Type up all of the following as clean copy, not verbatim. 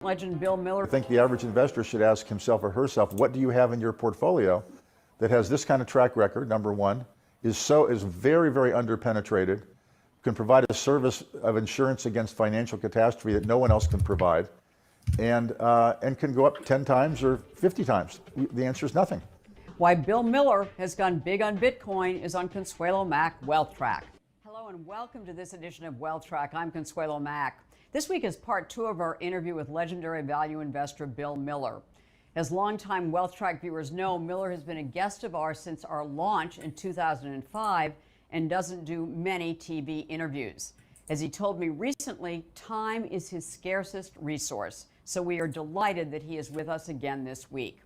Legend Bill Miller. I think the average investor should ask himself or herself, what do you have in your portfolio that has this kind of track record, number one, is very, very underpenetrated, can provide a service of insurance against financial catastrophe that no one else can provide, and can go up 10 times or 50 times? The answer is nothing. Why Bill Miller has gone big on Bitcoin is on Consuelo Mack Wealth Track. Hello and welcome to this edition of Wealth Track. I'm Consuelo Mack. This week is part two of our interview with legendary value investor Bill Miller. As longtime Wealth Track viewers know, Miller has been a guest of ours since our launch in 2005 and doesn't do many TV interviews. As he told me recently, time is his scarcest resource, so we are delighted that he is with us again this week.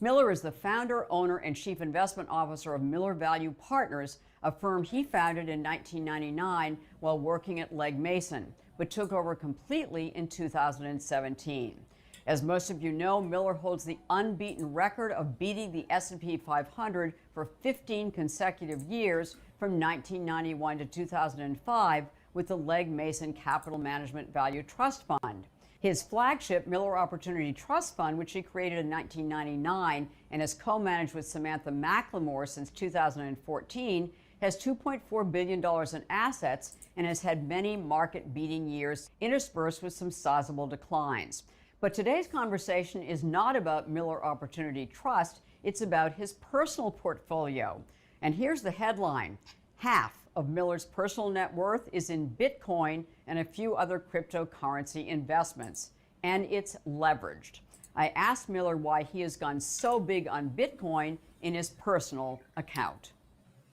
Miller is the founder, owner, and chief investment officer of Miller Value Partners, a firm he founded in 1999 while working at Legg Mason, but took over completely in 2017. As most of you know, Miller holds the unbeaten record of beating the S&P 500 for 15 consecutive years from 1991 to 2005 with the Legg Mason Capital Management Value Trust Fund. His flagship Miller Opportunity Trust Fund, which he created in 1999 and has co-managed with Samantha McLemore since 2014, has $2.4 billion in assets and has had many market-beating years interspersed with some sizable declines. But today's conversation is not about Miller Opportunity Trust, it's about his personal portfolio. And here's the headline: half of Miller's personal net worth is in Bitcoin and a few other cryptocurrency investments, and it's leveraged. I asked Miller why he has gone so big on Bitcoin in his personal account.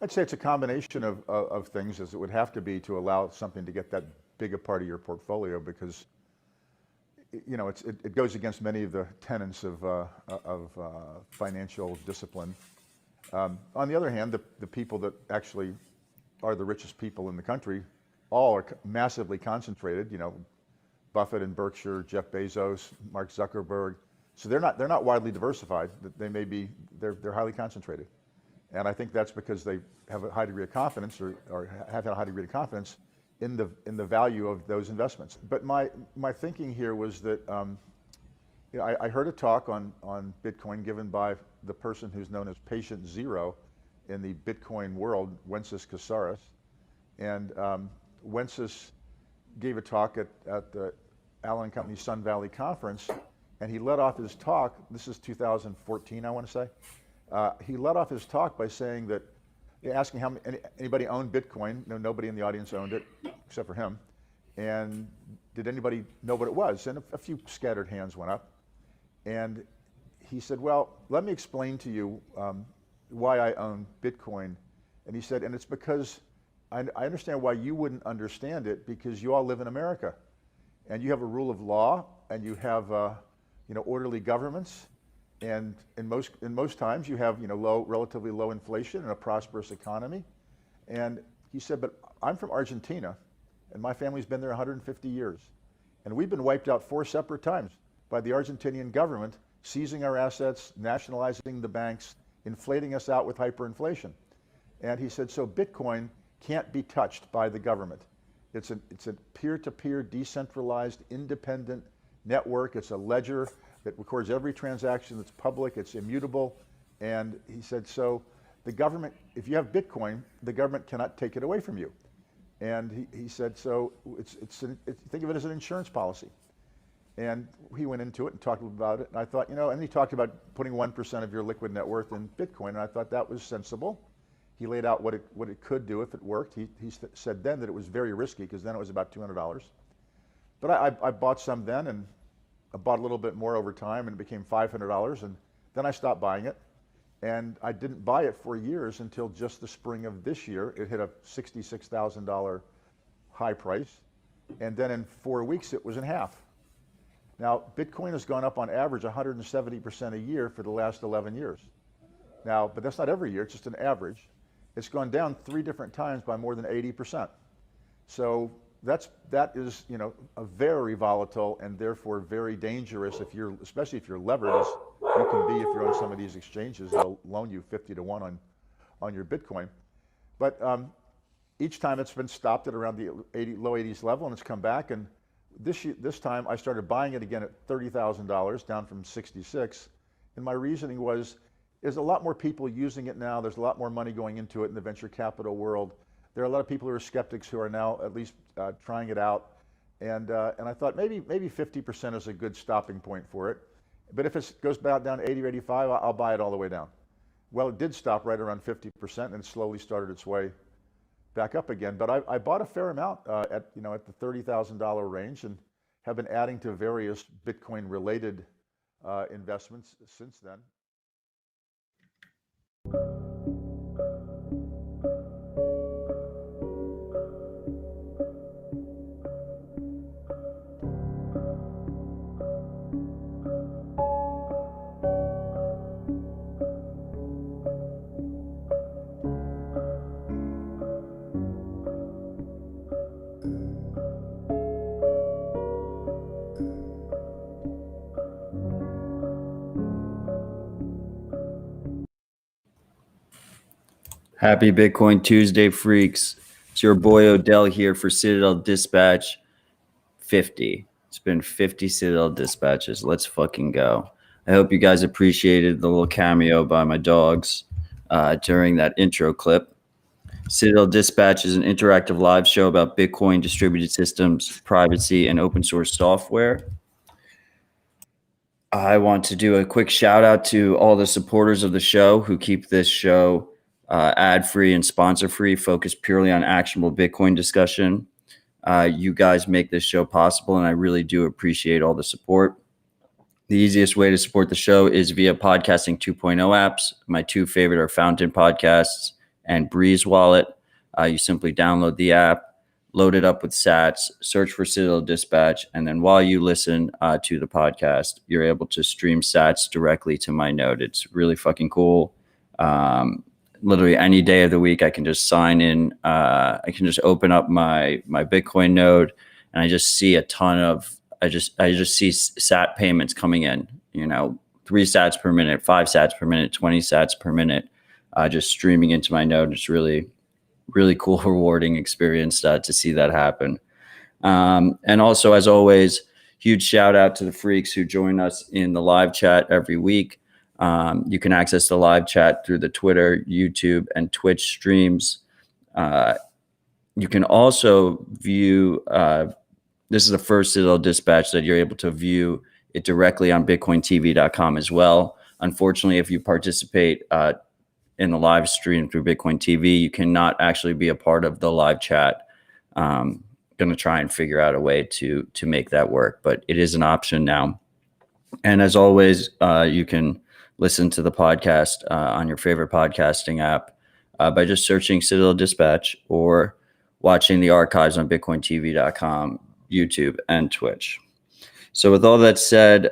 I'd say it's a combination of things, as it would have to be to allow something to get that big a part of your portfolio, because you know it goes against many of the tenets of financial discipline. On the other hand, the people that actually are the richest people in the country all are massively concentrated. You know, Buffett and Berkshire, Jeff Bezos, Mark Zuckerberg. So they're not widely diversified. They're highly concentrated. And I think that's because they have a high degree of confidence, or have had a high degree of confidence in the value of those investments. But my thinking here was that you know, I heard a talk on Bitcoin given by the person who's known as Patient Zero in the Bitcoin world, Wences Casares. And Wences gave a talk at the Allen Company's Sun Valley Conference, and he led off his talk, this is 2014, I want to say. He led off his talk by saying that, asking how anybody owned Bitcoin. No, nobody in the audience owned it except for him. And did anybody know what it was? And a few scattered hands went up. And he said, well, let me explain to you why I own Bitcoin. And he said, and it's because I understand why you wouldn't understand it, because you all live in America, and you have a rule of law, and you have you know, orderly governments. And in most times you have, you know, relatively low inflation and a prosperous economy. And he said, but I'm from Argentina, and my family's been there 150 years. And we've been wiped out 4 separate times by the Argentinian government, seizing our assets, nationalizing the banks, inflating us out with hyperinflation. And he said, so Bitcoin can't be touched by the government. It's a peer-to-peer, decentralized, independent network. It's a ledger that records every transaction that's public, it's immutable. And he said, so the government, if you have Bitcoin, the government cannot take it away from you. And he said, so think of it as an insurance policy. And he went into it and talked about it, and I thought, you know, and he talked about putting 1% of your liquid net worth in Bitcoin, and I thought that was sensible. He laid out what it could do if it worked. He said then that it was very risky, because then it was about $200. But I bought some then, and I bought a little bit more over time, and it became $500, and then I stopped buying it. And I didn't buy it for years until just the spring of this year. It hit a $66,000 high price, and then in 4 weeks it was in half. Now, Bitcoin has gone up on average 170% a year for the last 11 years. Now, but that's not every year, it's just an average. It's gone down 3 different times by more than 80%. So that is, you know, a very volatile and therefore very dangerous, especially if you're levered, as you can be if you're on some of these exchanges. They'll loan you 50 to 1 on your Bitcoin. But each time it's been stopped at around the low 80s level, and it's come back, and This time I started buying it again at $30,000, down from 66. And my reasoning was, there's a lot more people using it now. There's a lot more money going into it in the venture capital world. There are a lot of people who are skeptics who are now at least trying it out. And I thought maybe 50% is a good stopping point for it. But if it goes back down to 80 or 85, I'll buy it all the way down. Well, it did stop right around 50% and slowly started its way back up again. But I bought a fair amount at the $30,000 range, and have been adding to various Bitcoin related investments since then. Happy Bitcoin Tuesday, freaks. It's your boy Odell here for Citadel Dispatch 50. It's been 50 Citadel Dispatches. Let's fucking go. I hope you guys appreciated the little cameo by my dogs during that intro clip. Citadel Dispatch is an interactive live show about Bitcoin, distributed systems, privacy, and open source software. I want to do a quick shout out to all the supporters of the show who keep this show ad-free and sponsor-free, focused purely on actionable Bitcoin discussion. You guys make this show possible, and I really do appreciate all the support. The easiest way to support the show is via Podcasting 2.0 apps. My two favorite are Fountain Podcasts and Breeze Wallet. You simply download the app, load it up with sats, search for Citadel Dispatch, and then while you listen to the podcast, you're able to stream sats directly to my node. It's really fucking cool. Literally any day of the week, I can just sign in. I can just open up my Bitcoin node, and I just see a ton of. I just see sat payments coming in. 3 sats per minute, 5 sats per minute, 20 sats per minute, just streaming into my node. It's really, really cool, rewarding experience to see that happen. And also, as always, huge shout out to the freaks who join us in the live chat every week. You can access the live chat through the Twitter, YouTube, and Twitch streams. You can also view, this is the first Citadel Dispatch that you're able to view it directly on bitcointv.com as well. Unfortunately, if you participate in the live stream through Bitcoin TV, you cannot actually be a part of the live chat. Going to try and figure out a way to make that work, but it is an option now. And as always, you can listen to the podcast on your favorite podcasting app by just searching Citadel Dispatch or watching the archives on bitcointv.com, YouTube, and Twitch. So with all that said,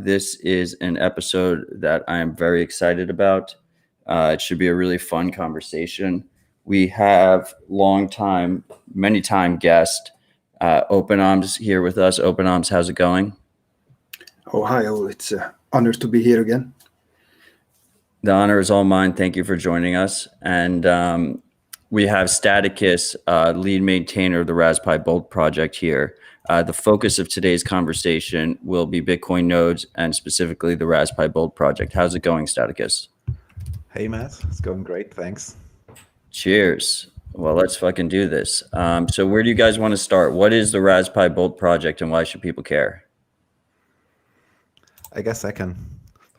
this is an episode that I am very excited about. It should be a really fun conversation. We have many time guest, Open Arms here with us. Open Arms, how's it going? Oh, hi. It's an honor to be here again. The honor is all mine. Thank you for joining us. And we have Staticus, lead maintainer of the Raspberry Bolt project here. The focus of today's conversation will be Bitcoin nodes and specifically the Raspberry Bolt project. How's it going, Staticus? Hey, Matt. It's going great. Thanks. Cheers. Well, let's fucking do this. So where do you guys want to start? What is the Raspberry Bolt project and why should people care? I guess I can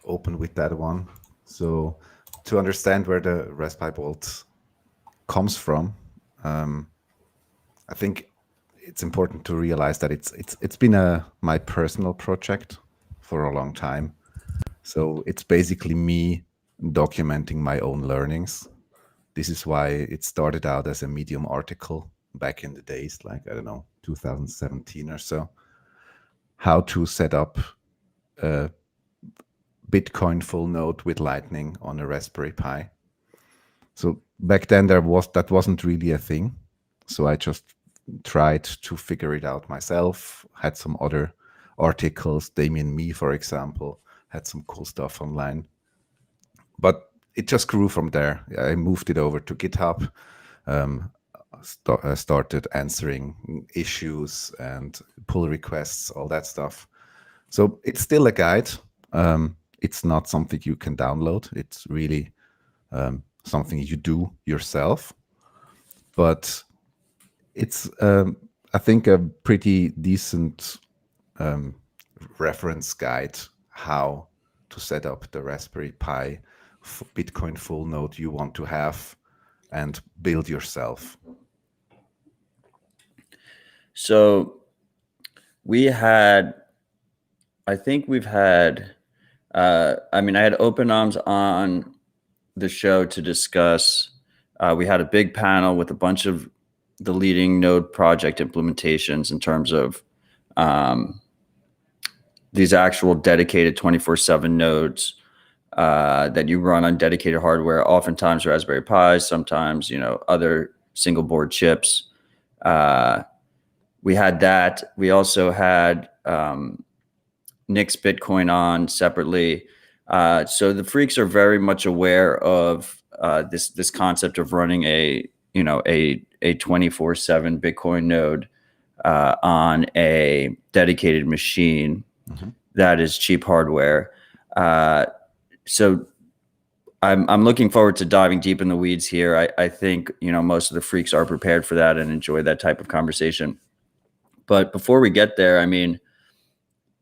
open with that one. So to understand where the Raspberry Bolt comes from, I think it's important to realize that it's been my personal project for a long time. So it's basically me documenting my own learnings. This is why it started out as a Medium article back in the days, like, I don't know, 2017 or so, how to set up a Bitcoin full node with Lightning on a Raspberry Pi. So back then that wasn't really a thing. So I just tried to figure it out myself, had some other articles, Damien Me, for example, had some cool stuff online. But it just grew from there. I moved it over to GitHub. started answering issues and pull requests, all that stuff. So it's still a guide. It's not something you can download. It's really something you do yourself. But it's, I think, a pretty decent reference guide how to set up the Raspberry Pi Bitcoin full node you want to have and build yourself. So I think we've had, I had Open Arms on the show to discuss. We had a big panel with a bunch of the leading node project implementations in terms of these actual dedicated 24/7 nodes that you run on dedicated hardware, oftentimes Raspberry Pis, sometimes, other single board chips. We had that. We also had Nick's Bitcoin on separately. So the freaks are very much aware of this concept of running a 24/7 Bitcoin node on a dedicated machine that is cheap hardware. So I'm looking forward to diving deep in the weeds here. I think most of the freaks are prepared for that and enjoy that type of conversation. But before we get there,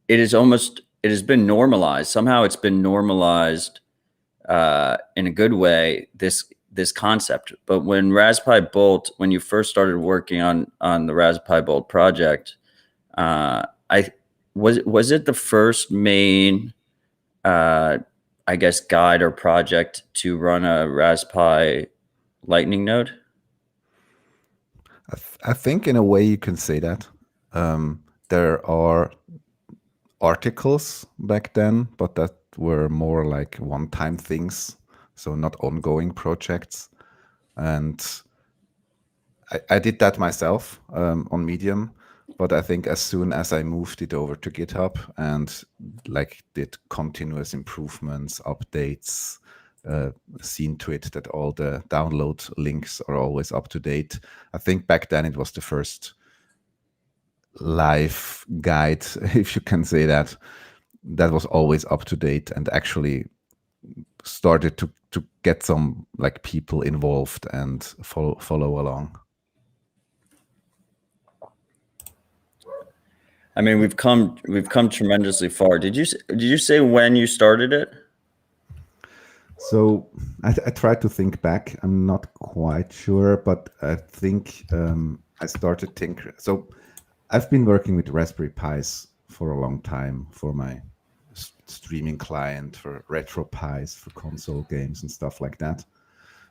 it has been normalized. Somehow it's been normalized in a good way, this concept. But when Raspberry Bolt, when you first started working on the Raspberry Bolt project, was it the first main guide or project to run a Raspberry Lightning node? I think in a way you can say that. There are articles back then, but that were more like one-time things, so not ongoing projects. And I did that myself on Medium, but I think as soon as I moved it over to GitHub and did continuous improvements, updates, seen to it that all the download links are always up to date. I think back then it was the first live guide, if you can say that was always up to date and actually started to get some people involved and follow along. We've come tremendously far. Did you say when you started it? So I tried to think back. I'm not quite sure, but I think I started tinkering. So I've been working with Raspberry Pis for a long time for my streaming client, for RetroPis, for console games and stuff like that.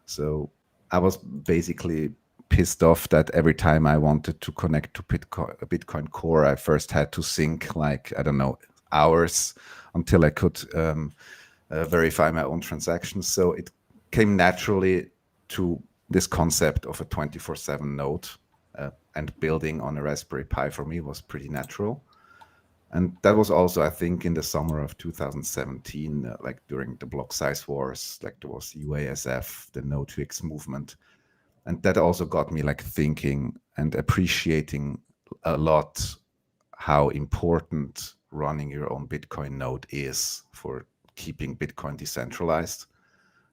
So I was basically pissed off that every time I wanted to connect to Bitcoin Core, I first had to sync hours until I could verify my own transactions. So it came naturally to this concept of a 24/7 node, and building on a Raspberry Pi for me was pretty natural. And that was also, I think, in the summer of 2017, during the block size wars, there was UASF, the Node2X movement. And that also got me thinking and appreciating a lot how important running your own Bitcoin node is for keeping Bitcoin decentralized.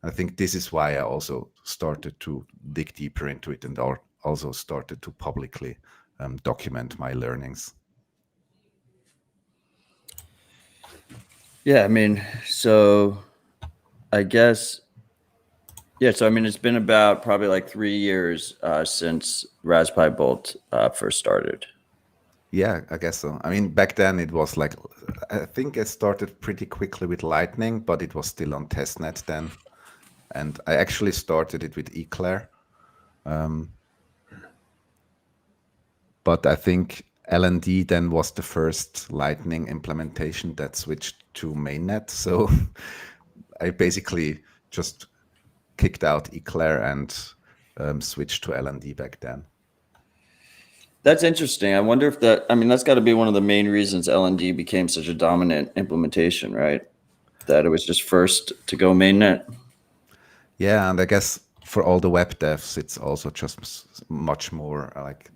I think this is why I also started to dig deeper into it and also started to publicly document my learnings. Yeah, so I guess, so it's been about probably 3 years since Raspberry Bolt first started. Yeah, I guess so. Back then it was I think I started pretty quickly with Lightning, but it was still on testnet then. And I actually started it with Eclair. But I think LND then was the first Lightning implementation that switched to mainnet. So I basically just kicked out Eclair and switched to LND back then. That's interesting. I wonder if that's got to be one of the main reasons LND became such a dominant implementation, right? That it was just first to go mainnet. Yeah, and I guess for all the web devs, it's also just much more like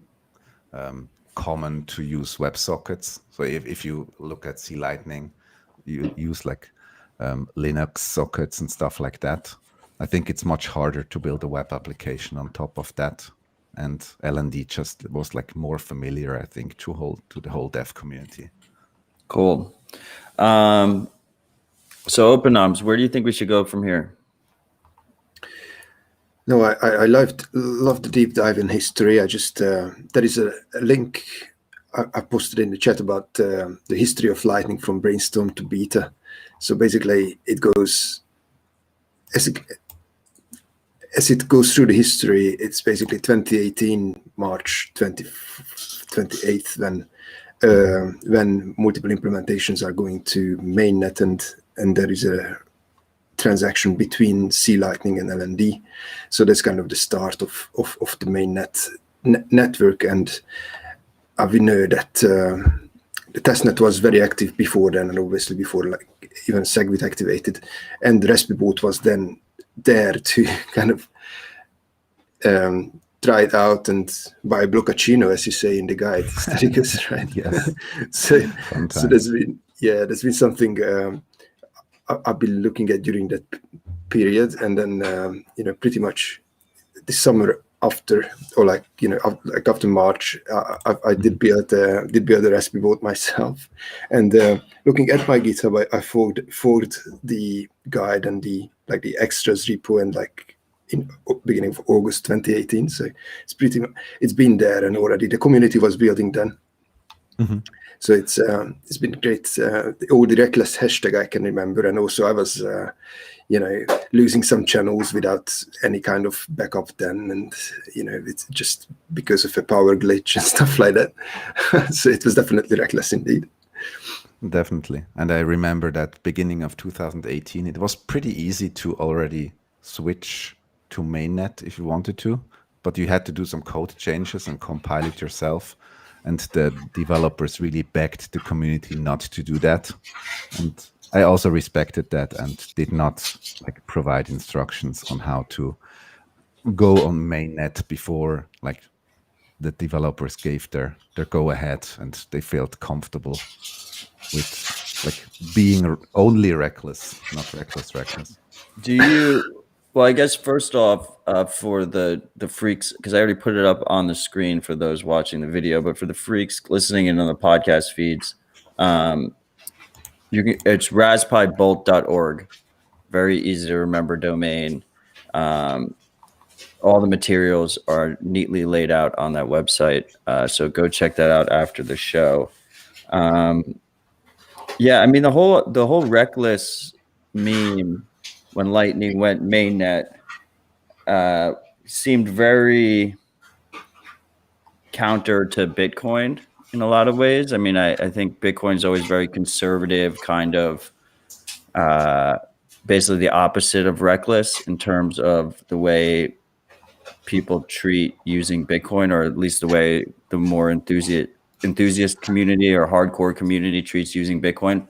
common to use WebSockets. So if you look at C Lightning, you use like Linux sockets and stuff like that. I think it's much harder to build a web application on top of that. And LND just was like more familiar, I think, to the whole dev community. Cool. So OpenOms, where do you think we should go from here? No, I loved the deep dive in history. I just there is a link I posted in the chat about the history of Lightning from brainstorm to beta. So basically, it goes as it goes through the history. It's basically 2018 March 28th when multiple implementations are going to mainnet, and there is a transaction between C Lightning and LND. So that's kind of the start of the mainnet network. And we know that the testnet was very active before then, and obviously before like even SegWit activated, and the Raspberry Boat was then there to kind of try it out and buy a blockachino, as you say in the guide, right? Yes. so there's been something I've been looking at during that period, and then pretty much the summer after, or like after March, I did build a Raspberry Boat myself, and looking at my GitHub, I forked the guide and the extras repo, and like in beginning of August 2018. So it's been there, and already the community was building then. Mm-hmm. So it's been great. All the reckless hashtag I can remember, and also I was losing some channels without any kind of backup then, and it's just because of a power glitch and stuff like that. So it was definitely reckless indeed. Definitely. And I remember that beginning of 2018, it was pretty easy to already switch to mainnet if you wanted to, but you had to do some code changes and compile it yourself. And the developers really begged the community not to do that. And I also respected that and did not provide instructions on how to go on mainnet before the developers gave their go ahead and they felt comfortable with being only reckless, not reckless. Do you? Well, I guess first off, for the freaks, because I already put it up on the screen for those watching the video, but for the freaks listening in on the podcast feeds, it's raspbibolt.org. Very easy to remember domain. All the materials are neatly laid out on that website, so go check that out after the show. Yeah, I mean the whole reckless meme when Lightning went mainnet seemed very counter to Bitcoin in a lot of ways. I mean, I think Bitcoin's always very conservative, kind of basically the opposite of reckless in terms of the way people treat using Bitcoin, or at least the way the more enthusiast community or hardcore community treats using Bitcoin.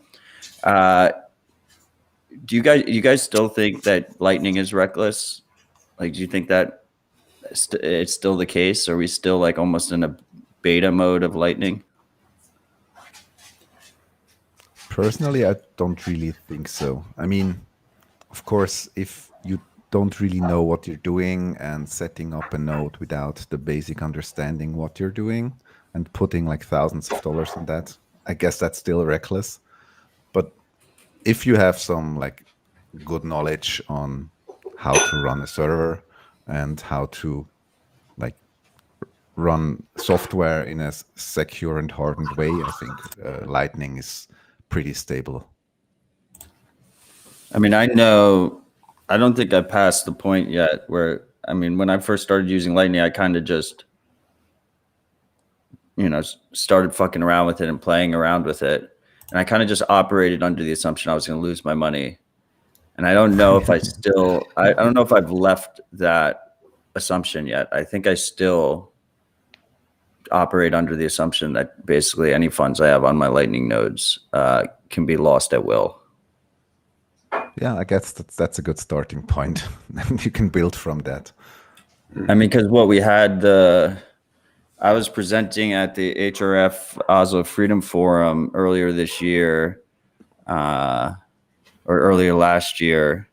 Do you guys still think that Lightning is reckless? Like, do you think that it's still the case? Are we still like almost in a beta mode of Lightning? Personally, I don't really think so. I mean, of course, if you don't really know what you're doing and setting up a node without the basic understanding what you're doing and putting like thousands of dollars on that, I guess that's still reckless. But if you have some like good knowledge on how to run a server and how to like run software in a secure and hardened way, I think Lightning is pretty stable. I mean, I don't think I passed the point yet where, I mean, when I first started using Lightning, I kind of just, started fucking around with it and playing around with it. And I kind of just operated under the assumption I was going to lose my money. And I don't know if I don't know if I've left that assumption yet. I think I still operate under the assumption that basically any funds I have on my Lightning nodes can be lost at will. yeah, I guess that's a good starting point. You can build from that. I mean, because what we had I was presenting at the HRF Oslo Freedom Forum earlier this year, or earlier last year.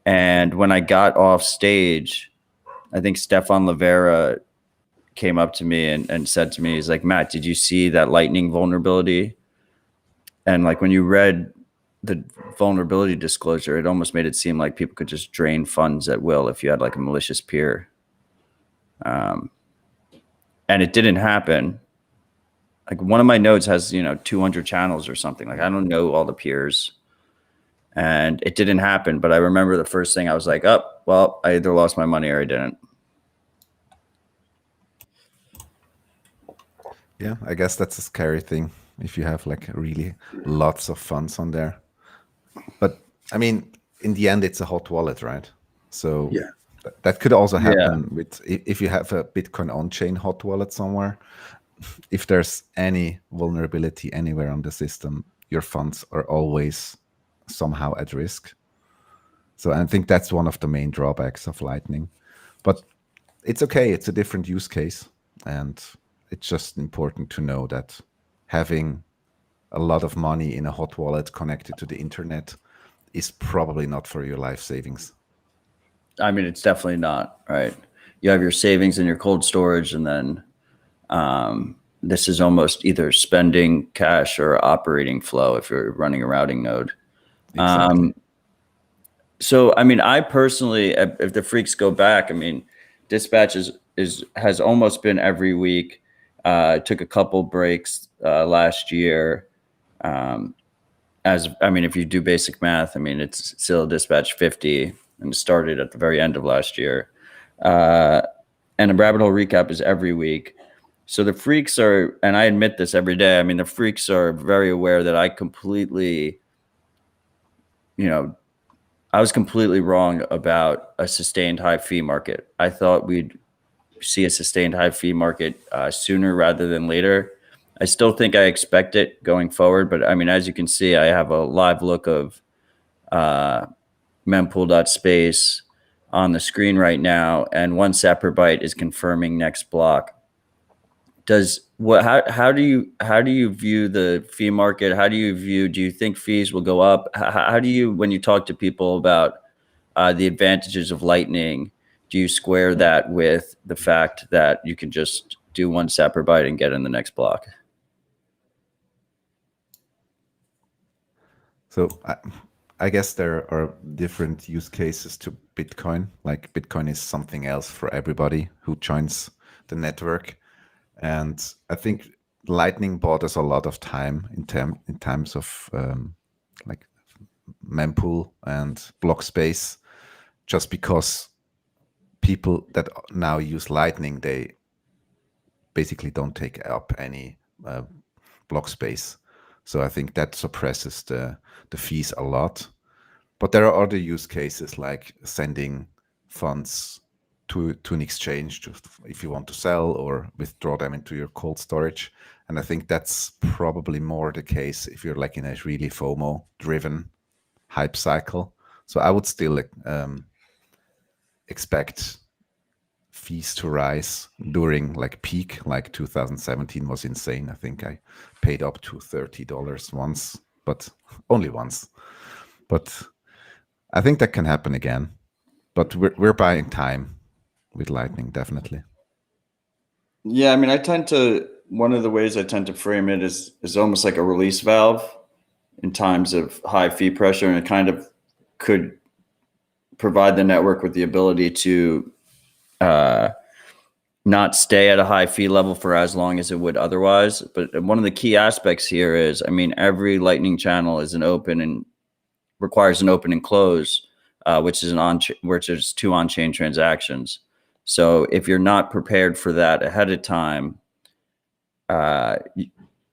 And when I got off stage, I think Stefan Livera came up to me and said to me, he's like, Matt, did you see that Lightning vulnerability? And like when you read the vulnerability disclosure, it almost made it seem like people could just drain funds at will if you had like a malicious peer. And it didn't happen. Like one of my nodes has, 200 channels or something. Like I don't know all the peers. And it didn't happen. But I remember the first thing I was like, oh, well, I either lost my money or I didn't. Yeah, I guess that's a scary thing if you have like really lots of funds on there. But I mean, in the end, it's a hot wallet, right? So Yeah. that could also happen with if you have a Bitcoin on-chain hot wallet somewhere. If there's any vulnerability anywhere on the system, your funds are always somehow at risk. So I think that's one of the main drawbacks of Lightning. But it's okay. It's a different use case. And it's just important to know that having a lot of money in a hot wallet connected to the internet is probably not for your life savings. I mean, it's definitely not, right? You have your savings in your cold storage, and then this is almost either spending cash or operating flow if you're running a routing node. Exactly. So, I mean, I personally, if the freaks go back, I mean, Dispatch has almost been every week. Took a couple breaks last year. If you do basic math, I mean, it's Citadel Dispatch 50 and started at the very end of last year. And a rabbit hole recap is every week. So the freaks are, and I admit this every day, I mean, the freaks are very aware that I was completely wrong about a sustained high fee market. I thought we'd see a sustained high fee market sooner rather than later. I still think I expect it going forward, but I mean, as you can see, I have a live look of mempool.space on the screen right now, and 1 separate byte is confirming next block. How do you view the fee market? Do you think fees will go up? How do you, when you talk to people about the advantages of Lightning, do you square that with the fact that you can just do 1 separate byte and get in the next block? So I guess there are different use cases to Bitcoin. Like Bitcoin is something else for everybody who joins the network. And I think Lightning bought us a lot of time in terms of like mempool and block space, just because people that now use Lightning, they basically don't take up any block space. So I think that suppresses the fees a lot. But there are other use cases like sending funds to an exchange if you want to sell or withdraw them into your cold storage. And I think that's probably more the case if you're like in a really FOMO driven hype cycle. So I would still expect fees to rise during like peak, like 2017 was insane. I think I paid up to $30 once, but only once. But I think that can happen again. But we're buying time with Lightning, definitely. Yeah, I mean, one of the ways I tend to frame it is almost like a release valve in times of high fee pressure, and it kind of could provide the network with the ability to not stay at a high fee level for as long as it would otherwise. But one of the key aspects here is, I mean, every Lightning channel is requires an open and close, which is 2 on-chain transactions. So if you're not prepared for that ahead of time,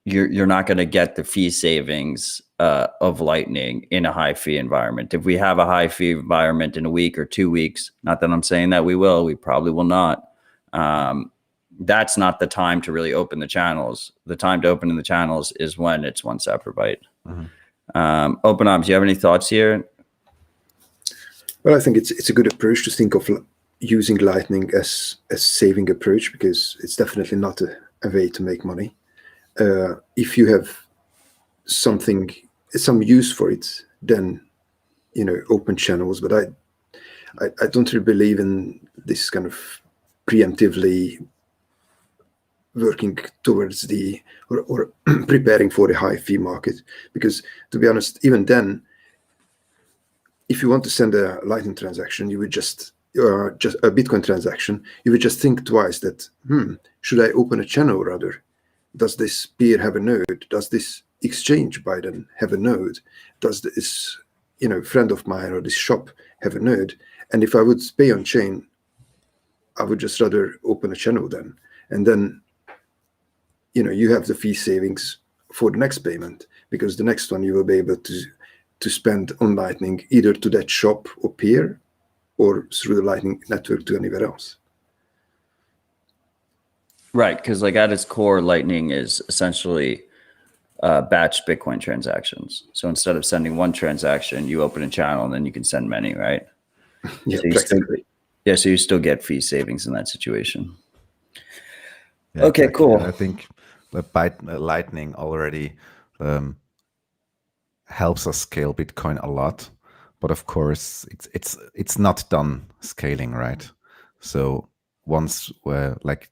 you're not going to get the fee savings of Lightning in a high fee environment. If we have a high fee environment in a week or 2 weeks, not that I'm saying that we probably will not. That's not the time to really open the channels. The time to open in the channels is when it's 1 separate byte. Mm-hmm. OpenOps, do you have any thoughts here? Well, I think it's a good approach to think of using Lightning as a saving approach, because it's definitely not a way to make money. If you have some use for it, then open channels. But I don't really believe in this kind of preemptively working towards or preparing for the high fee market, because to be honest, even then, if you want to send a Lightning transaction, you would just a Bitcoin transaction, you would just think twice that, should I open a channel rather? Does this peer have a node? Does this exchange by then have a node? Does this friend of mine or this shop have a node? And if I would pay on chain, I would just rather open a channel then. And then you have the fee savings for the next payment, because the next one you will be able to spend on Lightning either to that shop or peer, or through the Lightning network to anywhere else. Right, because like at its core, Lightning is essentially batch Bitcoin transactions. So instead of sending one transaction, you open a channel and then you can send many, right? Yeah, so practically. So you still get fee savings in that situation. Yeah, okay, exactly. cool. And I think Lightning already helps us scale Bitcoin a lot, but of course it's not done scaling, right? So once like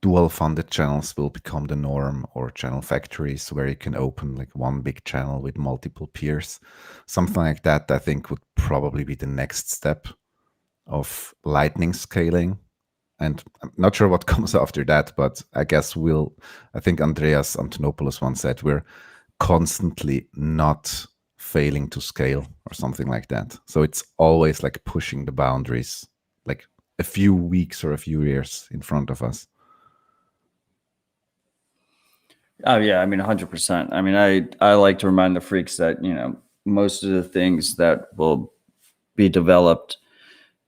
dual funded channels will become the norm, or channel factories where you can open like one big channel with multiple peers, something like that, I think would probably be the next step of Lightning scaling. And I'm not sure what comes after that, but I guess I think Andreas Antonopoulos once said, we're constantly not failing to scale or something like that. So it's always like pushing the boundaries, like a few weeks or a few years in front of us. Oh yeah, I mean 100%. I mean, I like to remind the freaks that most of the things that will be developed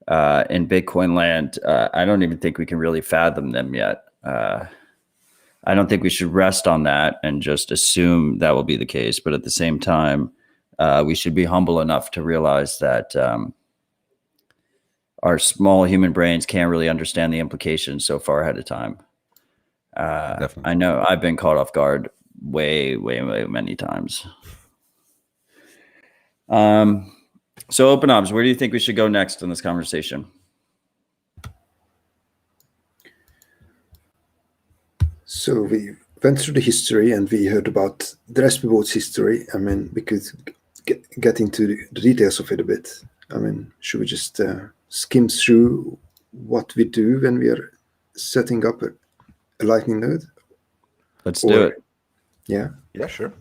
in Bitcoin land, I don't even think we can really fathom them yet. I don't think we should rest on that and just assume that will be the case. But at the same time, we should be humble enough to realize that our small human brains can't really understand the implications so far ahead of time. I know I've been caught off guard way many times. So Open Ops, where do you think we should go next in this conversation? So we went through the history and we heard about the Raspberry Boat's history. I mean, we could get into the details of it a bit. I mean, should we just skim through what we do when we are setting up a Lightning node? Let's do it. Yeah. Yeah, sure.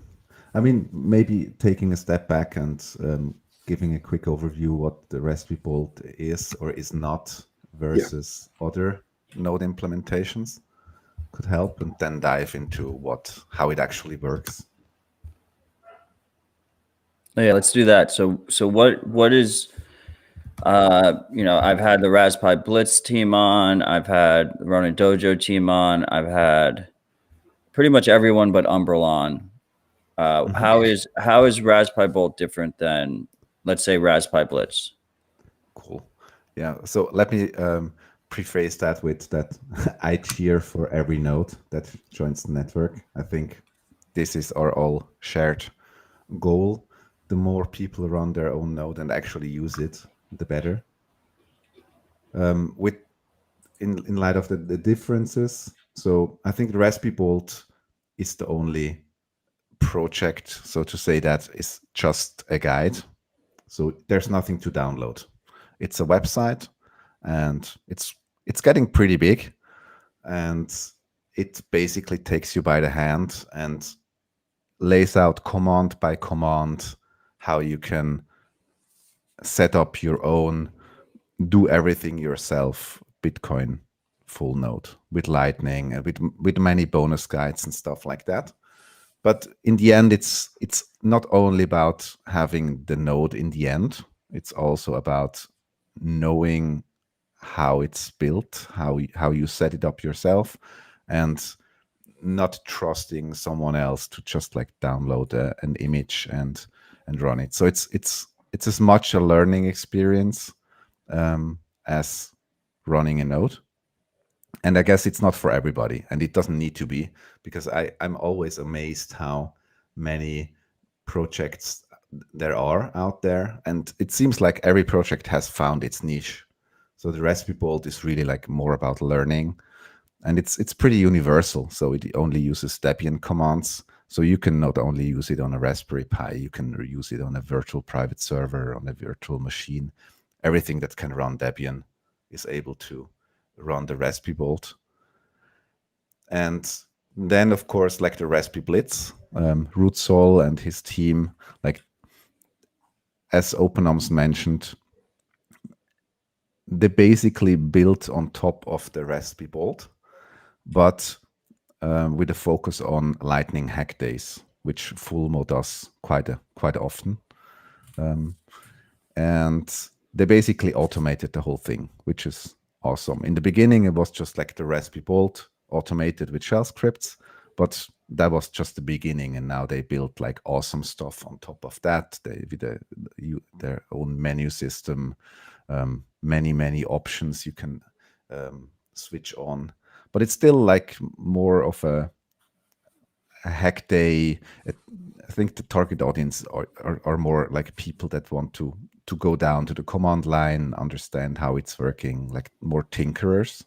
I mean, maybe taking a step back and giving a quick overview what the Raspberry Bolt is or is not versus other node implementations could help, and then dive into how it actually works. Oh, yeah, let's do that. So what is I've had the Raspberry Blitz team on, I've had the Ronin Dojo team on, I've had pretty much everyone but Umbrel on. How is Raspberry Bolt different than, let's say, Raspberry Blitz? Cool. Yeah. So let me preface that with that I cheer for every node that joins the network. I think this is our all shared goal. The more people run their own node and actually use it, the better. In light of the differences, so I think the Raspberry Bolt is the only project, so to say, that is just a guide. So there's nothing to download. It's a website, and it's getting pretty big, and it basically takes you by the hand and lays out command by command how you can set up your own, do everything yourself Bitcoin full node with Lightning and with many bonus guides and stuff like that. But in the end, it's not only about having the node in the end. It's also about knowing how it's built, how you set it up yourself, and not trusting someone else to just like download an image and run it. So it's it's as much a learning experience as running a node. And I guess it's not for everybody, and it doesn't need to be, because I'm always amazed how many projects there are out there, and it seems like every project has found its niche. So the Raspberry Bolt is really like more about learning, and it's pretty universal. So it only uses Debian commands. So you can not only use it on a Raspberry Pi, you can use it on a virtual private server, on a virtual machine. Everything that can run Debian is able to run the Raspberry Bolt. And then, of course, like the Raspberry Blitz, Rutsol and his team, like as OpenArms mentioned, they basically built on top of the Raspberry Bolt, but with a focus on Lightning hack days, which Fulmo does quite often. And they basically automated the whole thing, which is awesome. In the beginning, it was just like the Raspberry Bolt automated with shell scripts, but that was just the beginning. And now they built like awesome stuff on top of that. They with their own menu system, many options you can switch on. But it's still like more of a hack day. I think the target audience are more like people that want to go down to the command line, understand how it's working, like more tinkerers.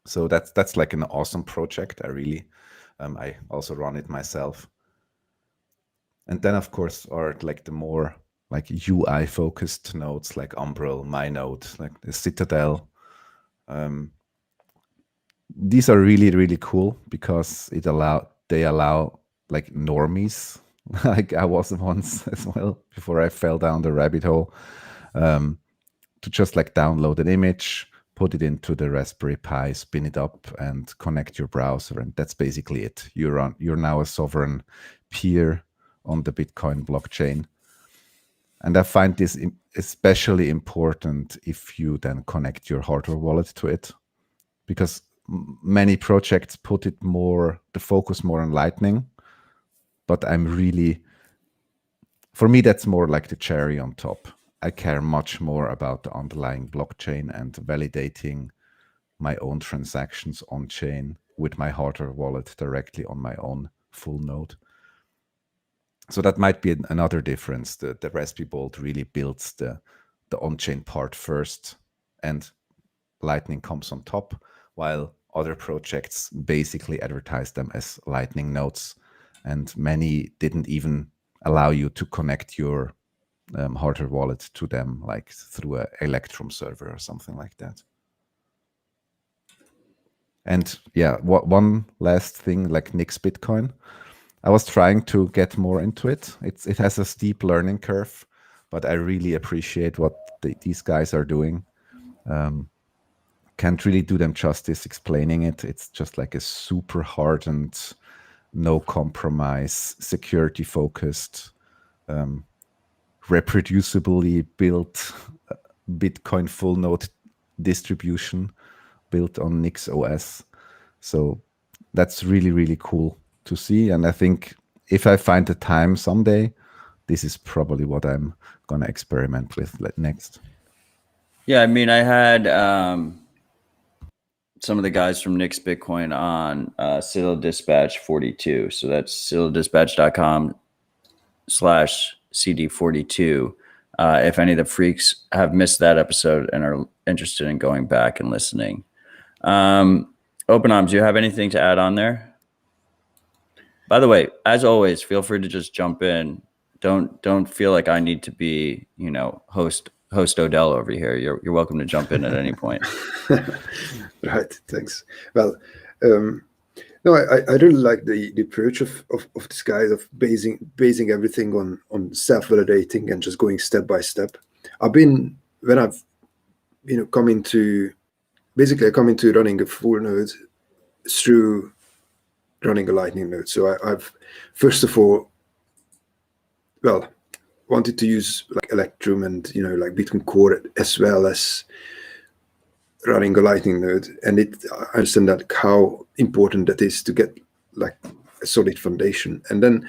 So that's like an awesome project. I also run it myself. And then of course are like the more like UI focused nodes like Umbrel, MyNode, like the Citadel. These are really cool because they allow like normies, like I was once as well before I fell down the rabbit hole, to just like download an image, put it into the Raspberry Pi, spin it up, and connect your browser, and that's basically it. You're now a sovereign peer on the Bitcoin blockchain. And I find this especially important if you then connect your hardware wallet to it, because many projects put the focus more on Lightning, but for me, that's more like the cherry on top. I care much more about the underlying blockchain and validating my own transactions on chain with my hardware wallet directly on my own full node. So that might be another difference. The Raspberry Bolt really builds the on-chain part first, and Lightning comes on top, while other projects basically advertise them as Lightning nodes, and many didn't even allow you to connect your hardware wallet to them, like through an Electrum server or something like that. And yeah, one last thing, like Nix Bitcoin. I was trying to get more into it. It has a steep learning curve, but I really appreciate what these guys are doing. Can't really do them justice explaining it. It's just like a super hardened, no compromise, security focused, reproducibly built Bitcoin full node distribution built on Nix OS. So that's really cool to see. And I think if I find the time someday, this is probably what I'm going to experiment with next. Yeah, I mean, I had some of the guys from Nix Bitcoin on Citadel Dispatch 42. So that's citadeldispatch.com/CD42. If any of the freaks have missed that episode and are interested in going back and listening. OpenArms, do you have anything to add on there? By the way, as always, feel free to just jump in. Don't feel like I need to be, host Odell over here. You're welcome to jump in at any point. Right, thanks. Well, no, I really like the approach of this guy of basing everything on self-validating and just going step by step. I come into running a full node through running a Lightning node. So I've first of all, wanted to use like Electrum and like Bitcoin Core as well as running a Lightning node, and I understand that how important that is to get like a solid foundation. And then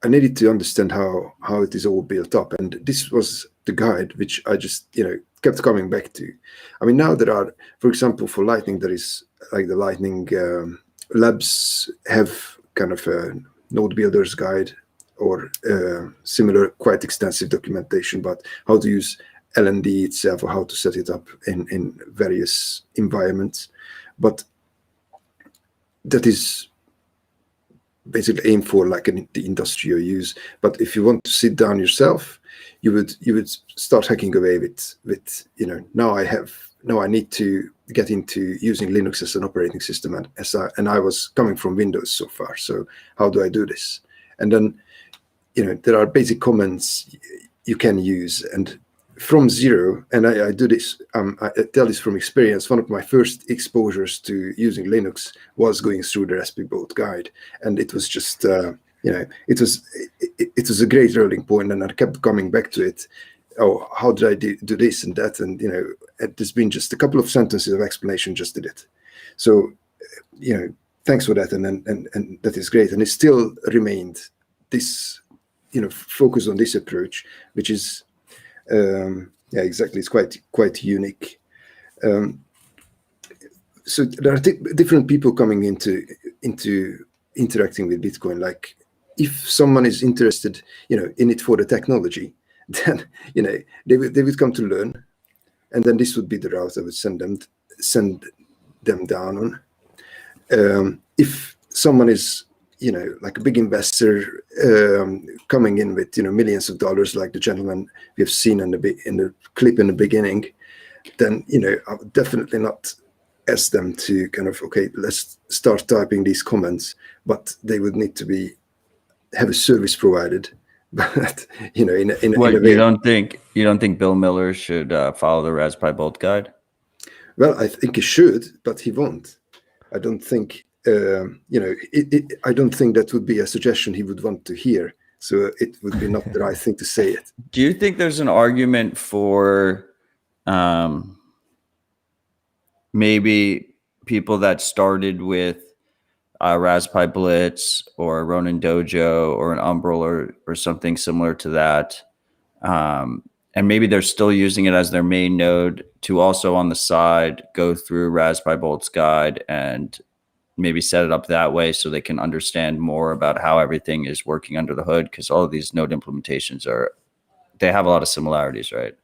I needed to understand how it is all built up, and this was the guide which I just kept coming back to. I mean, now there are, for example, for Lightning, there is like the Lightning labs have kind of a node builder's guide or similar, quite extensive documentation about how to use LND itself or how to set it up in various environments. But that is basically aimed for like the industrial use. But if you want to sit down yourself, you would start hacking away with now I need to get into using Linux as an operating system, and I was coming from Windows so far. So how do I do this? And then there are basic commands you can use, and from zero, and I do this, I tell this from experience. One of my first exposures to using Linux was going through the Raspberry Bolt guide, and it was just, it was a great rolling point, and I kept coming back to it. Oh, how did I do this and that? And there's been just a couple of sentences of explanation just did it. So, thanks for that, and that is great, and it still remained this, focus on this approach, which is. Exactly. It's quite unique. So there are different people coming into interacting with Bitcoin. Like, if someone is interested, in it for the technology, then they would come to learn, and then this would be the route I would send them down on. If someone is like a big investor coming in with millions of dollars, like the gentleman we have seen in the clip in the beginning, then I would definitely not ask them to kind of, okay, let's start typing these comments, but they would need to have a service provided. But in a way. You don't think Bill Miller should follow the Raspberry Bolt guide? Well, I think he should, but he won't. I don't think. I don't think that would be a suggestion he would want to hear. So it would be not the right thing to say it. Do you think there's an argument for maybe people that started with Raspberry Blitz or a Ronin Dojo or an Umbrel or something similar to that, and maybe they're still using it as their main node, to also on the side go through Raspberry Bolt's guide and maybe set it up that way so they can understand more about how everything is working under the hood, because all of these node implementations they have a lot of similarities, right?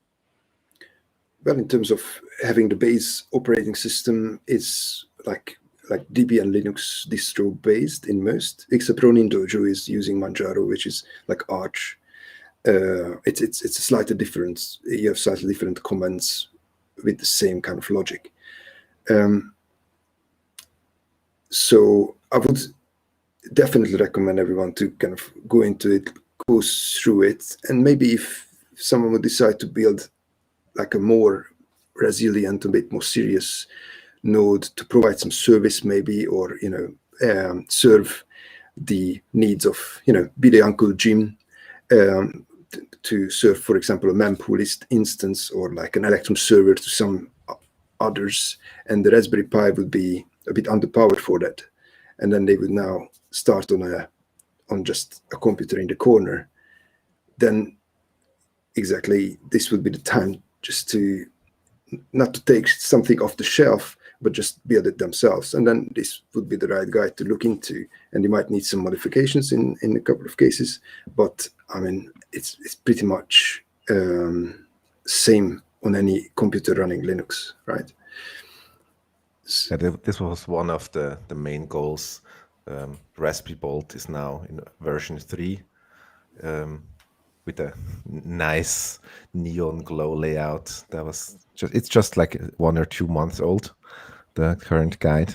Well, in terms of having the base operating system, it's like Debian Linux distro based in most, except Ronin Dojo is using Manjaro, which is like Arch. It's a slightly different. You have slightly different commands with the same kind of logic. So I would definitely recommend everyone to kind of go into it, go through it, and maybe if someone would decide to build like a more resilient, a bit more serious node to provide some service, maybe, or serve the needs of be the Uncle Jim, to serve, for example, a mempool instance or like an Electrum server to some others, and the Raspberry Pi would be a bit underpowered for that, and then they would now start on just a computer in the corner. Then exactly this would be the time just to not to take something off the shelf, but just build it themselves, and then this would be the right guide to look into. And you might need some modifications in a couple of cases, but I mean it's pretty much same on any computer running Linux, right? Yeah, this was one of the main goals. Raspberry Bolt is now in version 3 with a nice neon glow layout. It's just like 1 or 2 months old, the current guide.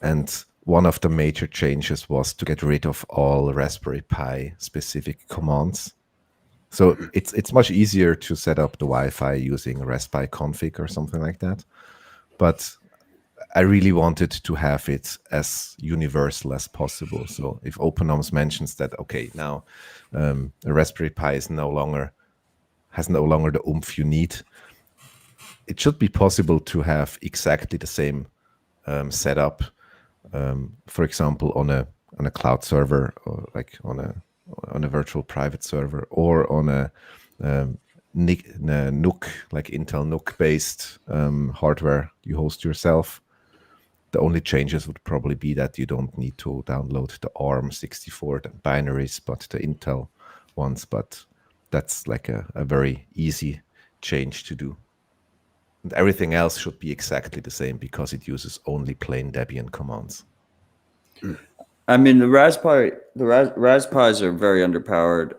And one of the major changes was to get rid of all Raspberry Pi specific commands. So it's much easier to set up the Wi-Fi using Raspberry config or something like that. But I really wanted to have it as universal as possible. So if OpenOMS mentions that, okay, now the Raspberry Pi has no longer the oomph you need, it should be possible to have exactly the same setup, for example, on a cloud server, or like on a on a virtual private server or on a NUC, like Intel NUC based hardware you host yourself. The only changes would probably be that you don't need to download the ARM64 binaries, but the Intel ones. But that's like a very easy change to do. And everything else should be exactly the same because it uses only plain Debian commands. I mean, the Raspis are very underpowered,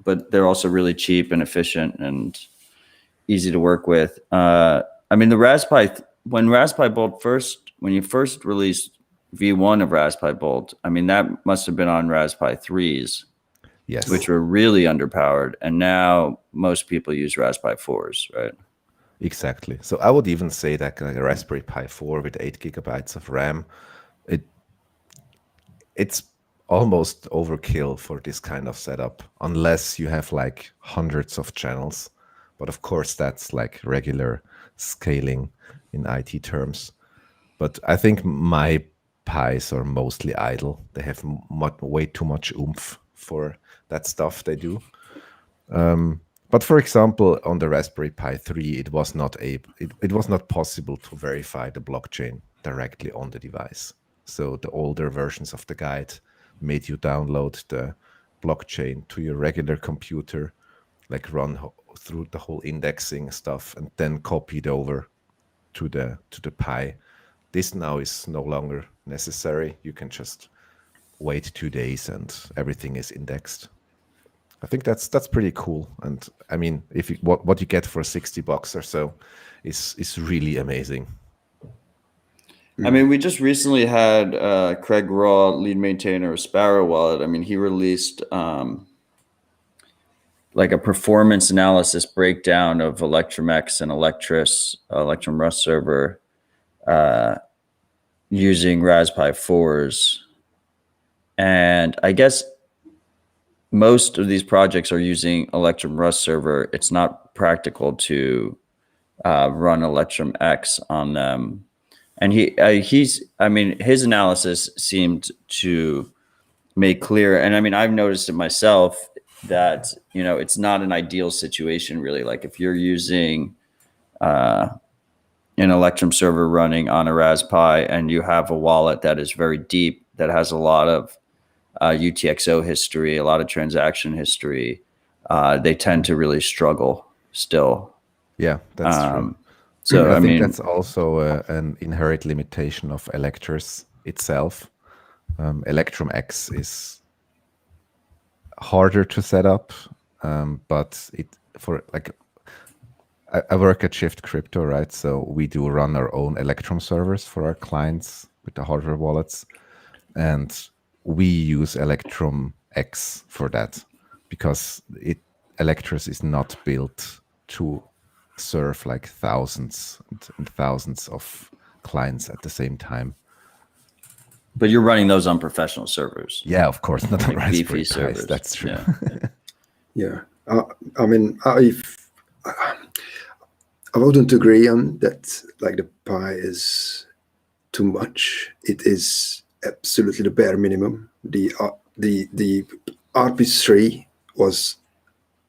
but they're also really cheap and efficient and easy to work with. I mean, the when Raspberry Bolt when you first released V1 of Raspberry Bolt, I mean, that must have been on Raspberry 3s, Yes, which were really underpowered. And now most people use Raspberry 4s, right? exactly. So I would even say that like a Raspberry Pi 4 with 8 gigabytes of RAM, it's almost overkill for this kind of setup, unless you have like hundreds of channels. But of course, that's like regular scaling in IT terms. But I think my Pis are mostly idle. They have way too much oomph for that stuff they do. But for example, on the Raspberry Pi 3, it was not possible to verify the blockchain directly on the device. So the older versions of the guide made you download the blockchain to your regular computer, like run through the whole indexing stuff, and then copy it over to the Pi. This now is no longer necessary. You can just wait 2 days and everything is indexed. I think that's pretty cool. And I mean, what you get for $60 or so is really amazing. I mean, we just recently had Craig Raw, lead maintainer of Sparrow Wallet. I mean, he released like a performance analysis breakdown of Electrum X and Electrum Rust server using Raspberry 4s. And I guess most of these projects are using Electrum Rust server. It's not practical to run Electrum X on them. And I mean, his analysis seemed to make clear, and I mean, I've noticed it myself, that, you know, it's not an ideal situation really. Like if you're using an Electrum server running on a Raspberry and you have a wallet that is very deep, that has a lot of UTXO history, a lot of transaction history, they tend to really struggle still. Yeah, that's true. So I think mean, that's also an inherent limitation of Electors itself. Electrum X is harder to set up, but I work at Shift Crypto, right? So we do run our own Electrum servers for our clients with the hardware wallets, and we use Electrum X for that because Electors is not built to serve like thousands and thousands of clients at the same time. but you're running those on professional servers. Yeah, of course, not on Like Raspberry beefy Pis. servers. That's true. Yeah, I mean, I wouldn't agree on that. Like the Pi is too much. It is absolutely the bare minimum. The RP3 was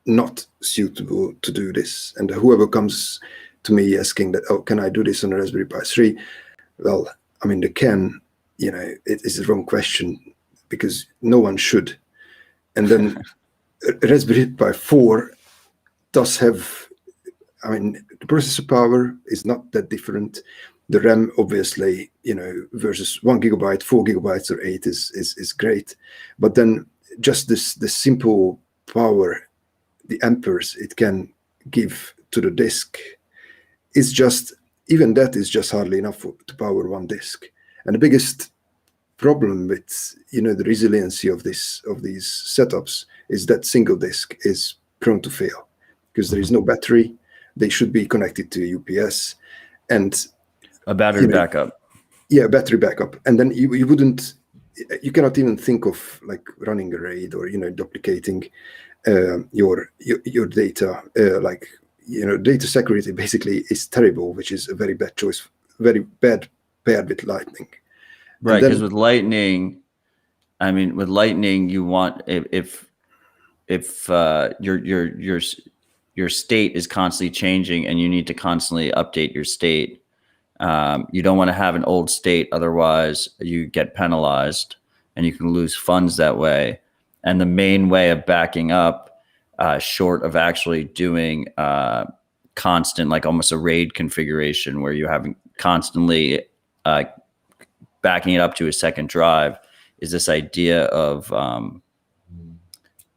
not suitable to do this, and whoever comes to me asking that, oh, can I do this on a Raspberry Pi 3? Well, I mean, they can. You know, it is the wrong question because no one should. And then Raspberry Pi 4 does have, I mean, the processor power is not that different. The RAM, obviously, you know, versus 1 gigabyte, 4 gigabytes, or 8 is great. But then just the simple power, the amperes it can give to the disk is just, even that is just hardly enough to power one disk. And the biggest problem with, you know, the resiliency of these setups is that single disk is prone to fail because there is no battery. They should be connected to a UPS and A battery backup. Yeah, battery backup. And then you cannot even think of like running a RAID or, you know, duplicating your data. Like, you know, data security basically is terrible, which is a very bad choice, very bad paired with Lightning. Right, because with Lightning, I mean, with Lightning, you want if your state is constantly changing and you need to constantly update your state. You don't want to have an old state, otherwise you get penalized and you can lose funds that way. And the main way of backing up, short of actually doing constant, like almost a RAID configuration where you have constantly backing it up to a second drive, is this idea of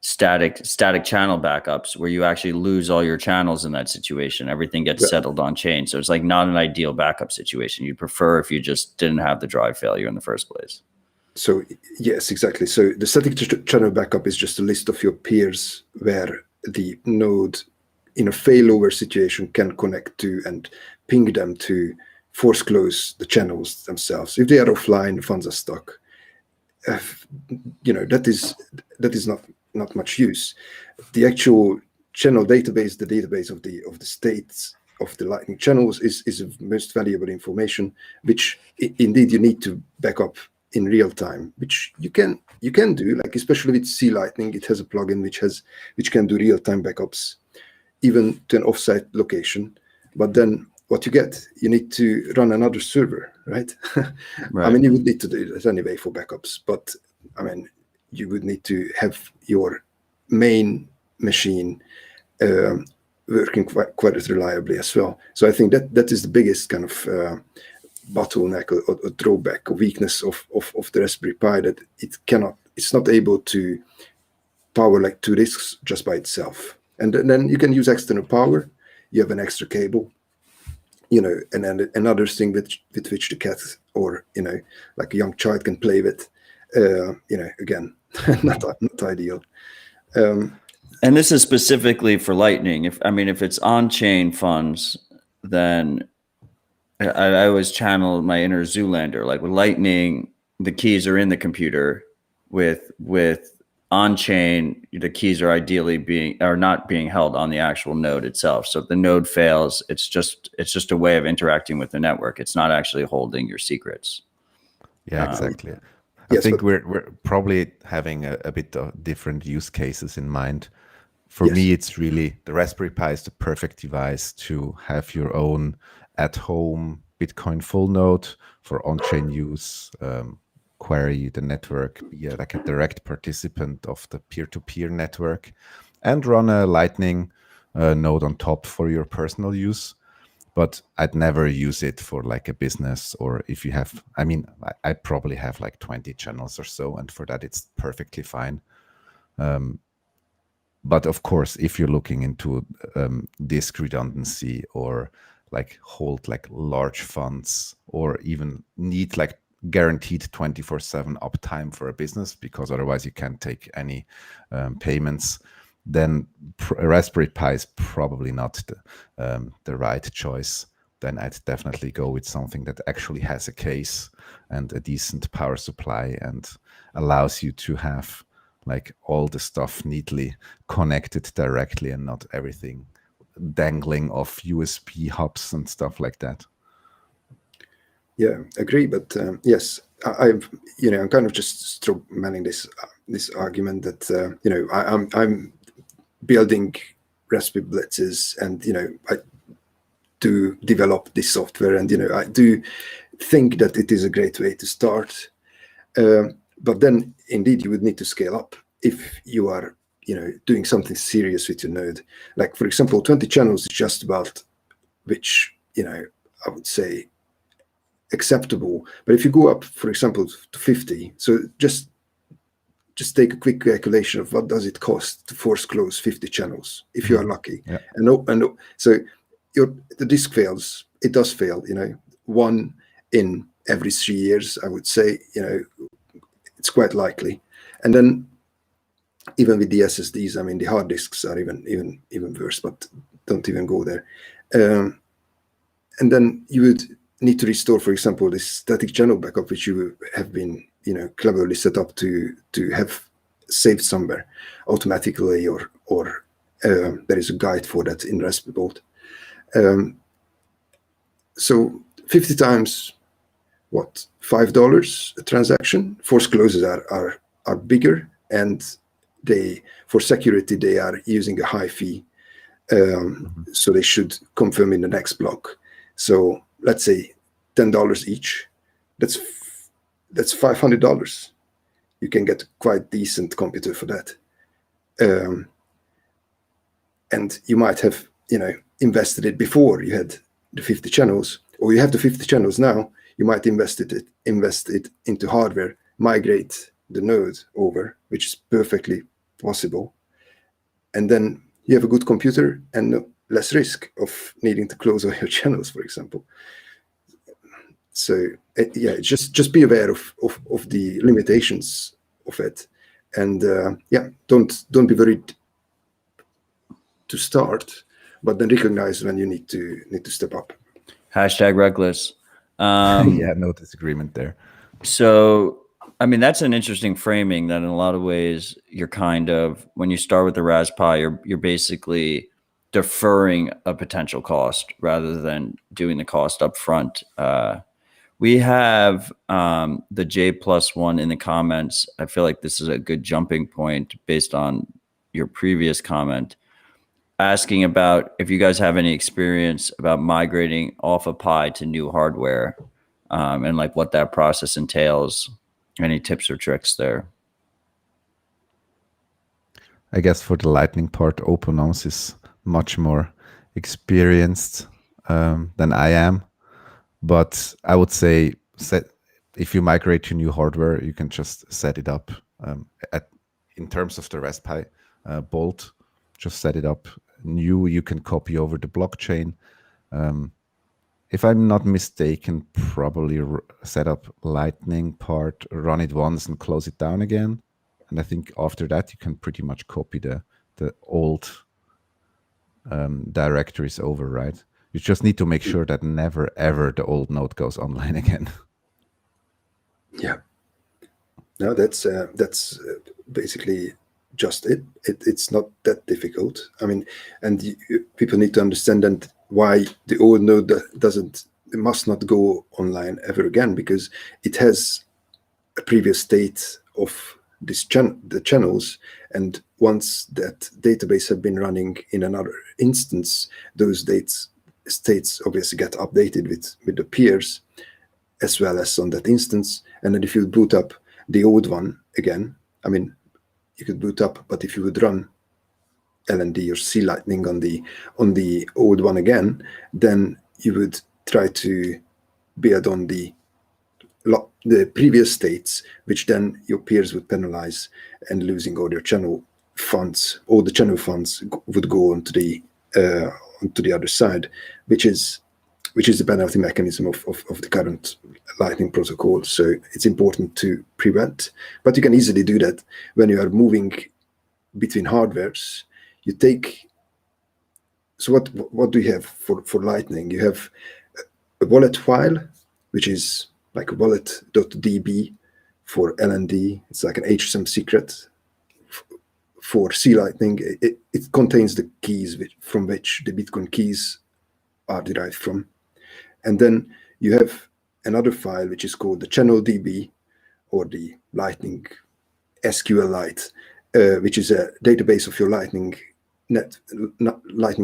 static channel backups, where you actually lose all your channels in that situation. Everything gets settled on chain. So it's like not an ideal backup situation. You'd prefer if you just didn't have the drive failure in the first place. So yes, exactly. So the static channel backup is just a list of your peers where the node in a failover situation can connect to and ping them to force close the channels themselves. If they are offline, the funds are stuck. That is not much use. The actual channel database, the database of the states of the Lightning channels, is the most valuable information, which indeed you need to back up in real time, which you can do, like especially with C Lightning. It has a plugin which can do real time backups even to an offsite location. But then what you need to run another server, right? Right. I mean, you would need to do that anyway for backups, but I mean, you would need to have your main machine working quite reliably as well. So I think that is the biggest kind of bottleneck or drawback or weakness of the Raspberry Pi, that it's not able to power like 2 disks just by itself. And then you can use external power. You have an extra cable, and then another thing with which the cat or like a young child can play with. Again, not ideal. And this is specifically for Lightning. If it's on-chain funds, then I always channel my inner Zoolander. Like with Lightning, the keys are in the computer. With on-chain, the keys are ideally not being held on the actual node itself. So if the node fails, it's just a way of interacting with the network. It's not actually holding your secrets. Yeah, exactly. Yes, I think we're probably having a bit of different use cases in mind. For me, it's really the Raspberry Pi is the perfect device to have your own at-home Bitcoin full node for on-chain use, query the network, be like a direct participant of the peer-to-peer network, and run a Lightning node on top for your personal use. But I'd never use it for like a business, or if you have, I probably have like 20 channels or so, and for that it's perfectly fine. But of course, if you're looking into disk redundancy, or like hold like large funds, or even need like guaranteed 24/7 uptime for a business, because otherwise you can't take any payments, then Raspberry Pi is probably not the right choice. Then I'd definitely go with something that actually has a case and a decent power supply and allows you to have like all the stuff neatly connected directly and not everything dangling off USB hubs and stuff like that. Yeah, agree. But yes, I'm kind of just strawmanning this argument that I'm building Raspberry Blitzes, and I do develop this software, and I do think that it is a great way to start. But then, indeed, you would need to scale up if you are, doing something serious with your node. Like, for example, 20 channels is just about which, I would say, acceptable. But if you go up, for example, to 50, so just take a quick calculation of what does it cost to force close 50 channels if you are lucky. Yeah. And so the disk fails. It does fail. 1 in every 3 years, I would say. It's quite likely. And then even with the SSDs, the hard disks are even worse. But don't even go there. And then you would need to restore, for example, this static channel backup, which you have been, cleverly set up to have saved somewhere automatically, or there is a guide for that in Raspberry Bolt. So 50 times, what, $5 a transaction? Force closes are are bigger, and for security they are using a high fee, so they should confirm in the next block. So let's say $10 each. That's $500. You can get quite decent computer for that, and you might have invested it before you had the 50 channels, or you have the 50 channels now. You might invest it into hardware, migrate the node over, which is perfectly possible, and then you have a good computer and less risk of needing to close all your channels, for example. So yeah, just be aware of the limitations of it, and don't be worried to start, but then recognize when you need to step up. #reckless. Yeah, no disagreement there. So, I mean, that's an interesting framing that in a lot of ways you're kind of, when you start with the Raspberry, you're basically deferring a potential cost rather than doing the cost up front. We have the J+1 in the comments. I feel like this is a good jumping point based on your previous comment, asking about if you guys have any experience about migrating off of Pi to new hardware, and like what that process entails. Any tips or tricks there? I guess for the Lightning part, OpenOms is much more experienced than I am. But I would say if you migrate to new hardware, you can just set it up in terms of the Raspberry Bolt, just set it up new. You can copy over the blockchain. If I'm not mistaken, probably set up Lightning part, run it once and close it down again. And I think after that, you can pretty much copy the old directories over, right? You just need to make sure that never, ever the old node goes online again. Yeah. No, that's basically just it. It's not that difficult. I mean, and people need to understand that why the old node must not go online ever again, because it has a previous state of the channels, and once that database have been running in another instance, those states obviously get updated with the peers as well as on that instance. And then if you boot up the old one again, I mean, you could boot up, but if you would run LND or C Lightning on the old one again, then you would try to build on the previous states, which then your peers would penalize, and losing all their channel funds. All the channel funds would go onto the other side, which is the penalty mechanism of the current Lightning protocol. So it's important to prevent, but you can easily do that when you are moving between hardwares. You take, so what do you have for Lightning? You have a wallet file, which is like a wallet.db for LND. It's like an HSM secret. For C Lightning, it contains the keys from which the Bitcoin keys are derived from. And then you have another file which is called the channel DB, or the Lightning SQLite, which is a database of your Lightning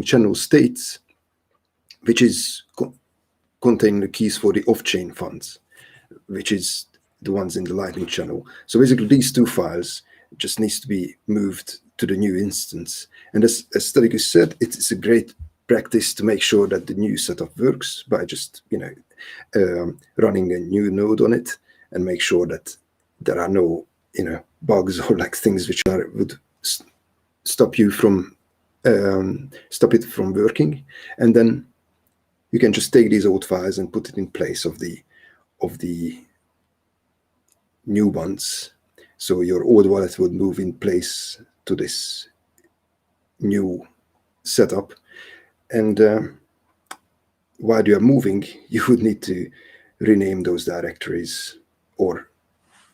channel states, which is containing the keys for the off-chain funds, which is the ones in the Lightning channel. So basically these two files just needs to be moved to the new instance. And as Stelikus said, it's a great practice to make sure that the new setup works by just running a new node on it, and make sure that there are no bugs or like things which would stop it from working. And then you can just take these old files and put it in place of the new ones. So your old wallet would move in place to this new setup. And while you are moving, you would need to rename those directories, or,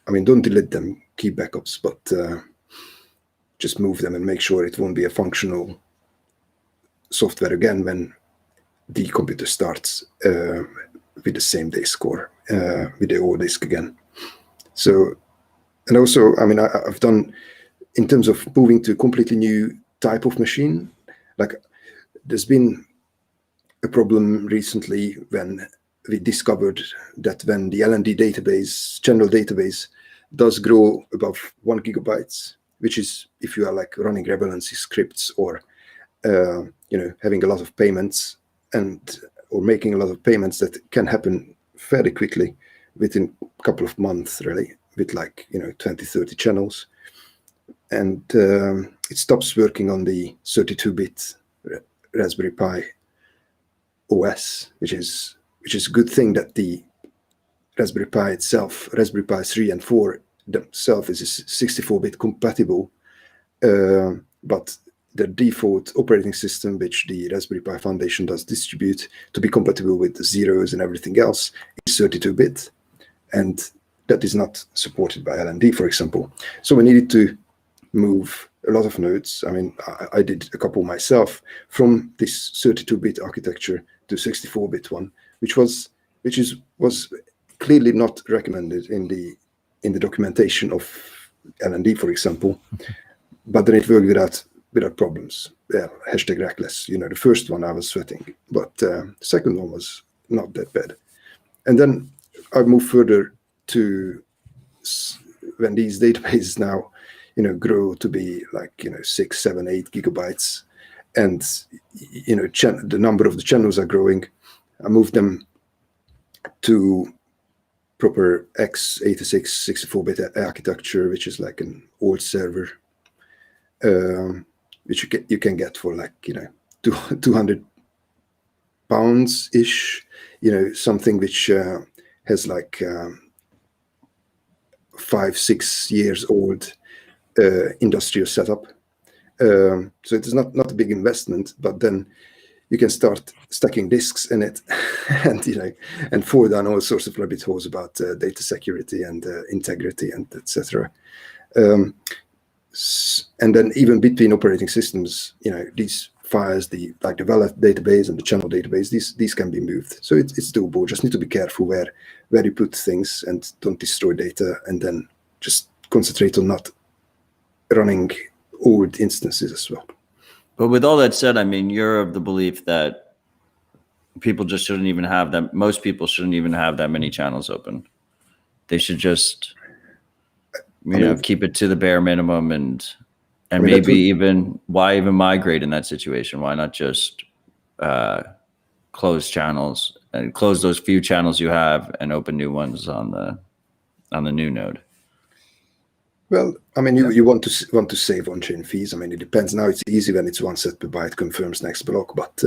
I mean, don't delete them, keep backups, but just move them and make sure it won't be a functional software again when the computer starts with the same disk, or with the old disk again. So And also, I mean, I've done, in terms of moving to a completely new type of machine, like there's been a problem recently when we discovered that when the LND database, general database, does grow above 1 gigabytes, which is if you are like running redundancy scripts or having a lot of payments or making a lot of payments, that can happen fairly quickly within a couple of months, really, with like 20, 30 channels, and it stops working on the 32-bit Raspberry Pi OS, which is a good thing that the Raspberry Pi itself, Raspberry Pi 3 and 4 themselves, is 64-bit compatible, but the default operating system, which the Raspberry Pi Foundation does distribute to be compatible with the zeros and everything else, is 32-bit, and that is not supported by LND, for example. So we needed to move a lot of nodes. I mean, I did a couple myself from this 32-bit architecture to 64-bit one, which was clearly not recommended in the documentation of LND, for example. But then it worked without problems. Yeah, hashtag reckless. The first one I was sweating, but the second one was not that bad. And then I moved further to when these databases now grow to be like 6, 7, 8 gigabytes, and the number of the channels are growing. I moved them to proper x86 64-bit architecture, which is like an old server, which you can get for like 200 pounds ish. Something which has like 5-6 years old industrial setup. So it is not a big investment, but then you can start stacking disks in it and fall down all sorts of rabbit holes about data security and integrity and etc. And then even between operating systems, these files, the valid database and the channel database, these can be moved. So it's doable. Just need to be careful where you put things and don't destroy data, and then just concentrate on not running old instances as well. But with all that said, I mean, you're of the belief that people just shouldn't even have that. Most people shouldn't even have that many channels open. They should just, keep it to the bare minimum, and maybe why even migrate in that situation? Why not just close channels and close those few channels you have and open new ones on the new node? Well, I mean, you want to save on-chain fees. I mean, it depends. Now it's easy when it's 1 set per byte confirms next block, but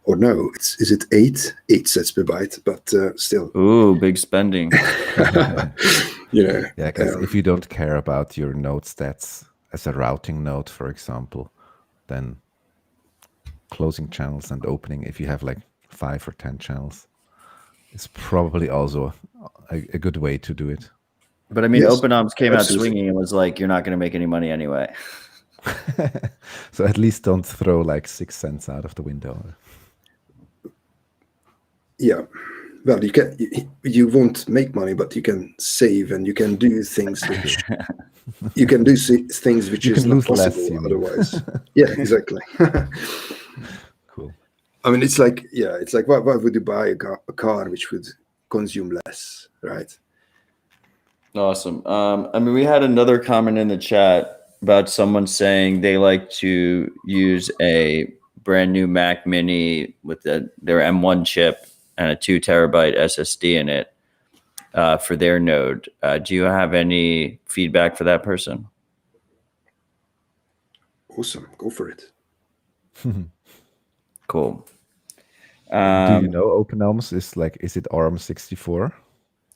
or no, is it 8 sets per byte? But still. Ooh, big spending. Yeah, because if you don't care about your node stats as a routing node, for example, then closing channels and opening, if you have like 5 or 10 channels, is probably also a good way to do it. But I mean, Yes, OpenOps came absolutely. out swinging and was like, you're not going to make any money anyway. So at least don't throw like 6 cents out of the window. Yeah. Well, you won't make money, but you can save, and you can do things which You is can not lose less, possible you mean. otherwise. Yeah, exactly. Cool. I mean, it's like why would you buy a car which would consume less, right? Awesome. I mean, we had another comment in the chat about someone saying they like to use a brand new Mac Mini with their M1 chip and a 2 terabyte SSD in it for their node. Do you have any feedback for that person? Awesome, go for it. Cool. Do you know OpenOms is it ARM64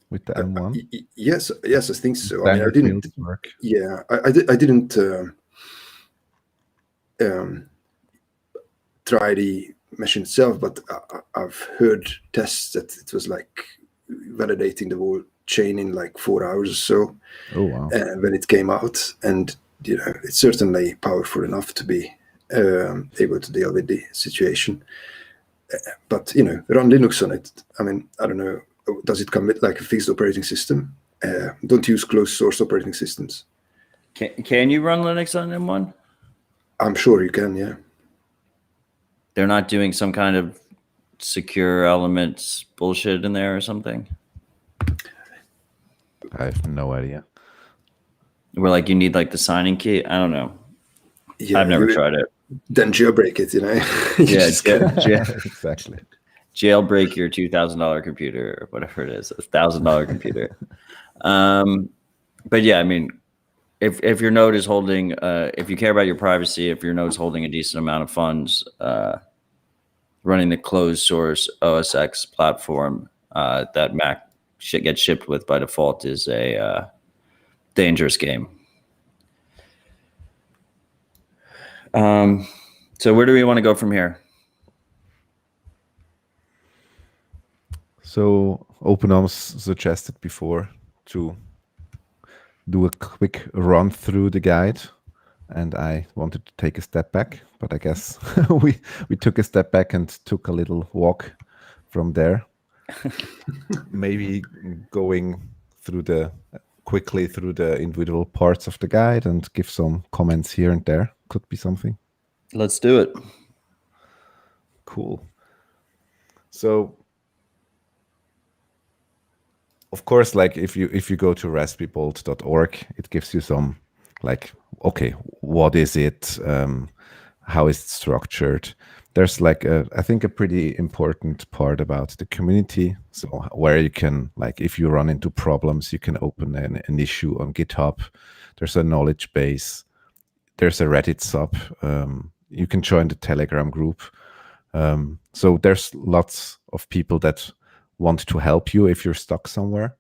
with the M1? Yes, I think so. I mean, I Standard didn't. builds work. Yeah, I didn't try the machine itself, but I've heard tests that it was like validating the whole chain in like 4 hours or so. Oh wow! When it came out, and it's certainly powerful enough to be able to deal with the situation. But run Linux on it. I mean, I don't know. Does it come with like a fixed operating system? don't use closed source operating systems. Can you run Linux on M1? I'm sure you can, yeah. They're not doing some kind of secure elements bullshit in there or something? I have no idea. Where like you need like the signing key? I don't know. Yeah, I've never tried it. Then jailbreak it, you know. You Yeah, just can't- Exactly. jailbreak your $2,000 computer or whatever it is, $1,000 computer. But yeah, I mean, if your node is holding, if you care about your privacy, if your node's holding a decent amount of funds, running the closed source OS X platform that Mac gets shipped with by default is a dangerous game. So where do we want to go from here? So OpenOMS suggested before to do a quick run through the guide, and I wanted to take a step back, but I guess we took a step back and took a little walk from there. Maybe going quickly through the individual parts of the guide and give some comments here and there. Could be something. Let's do it. Cool. So of course, like if you go to raspberrybolt.org, it gives you some like, okay, what is it? How is it structured? There's like I think a pretty important part about the community. So where you can, like, if you run into problems, you can open an issue on GitHub. There's a knowledge base. There's a Reddit sub. You can join the Telegram group. So there's lots of people that want to help you if you're stuck somewhere.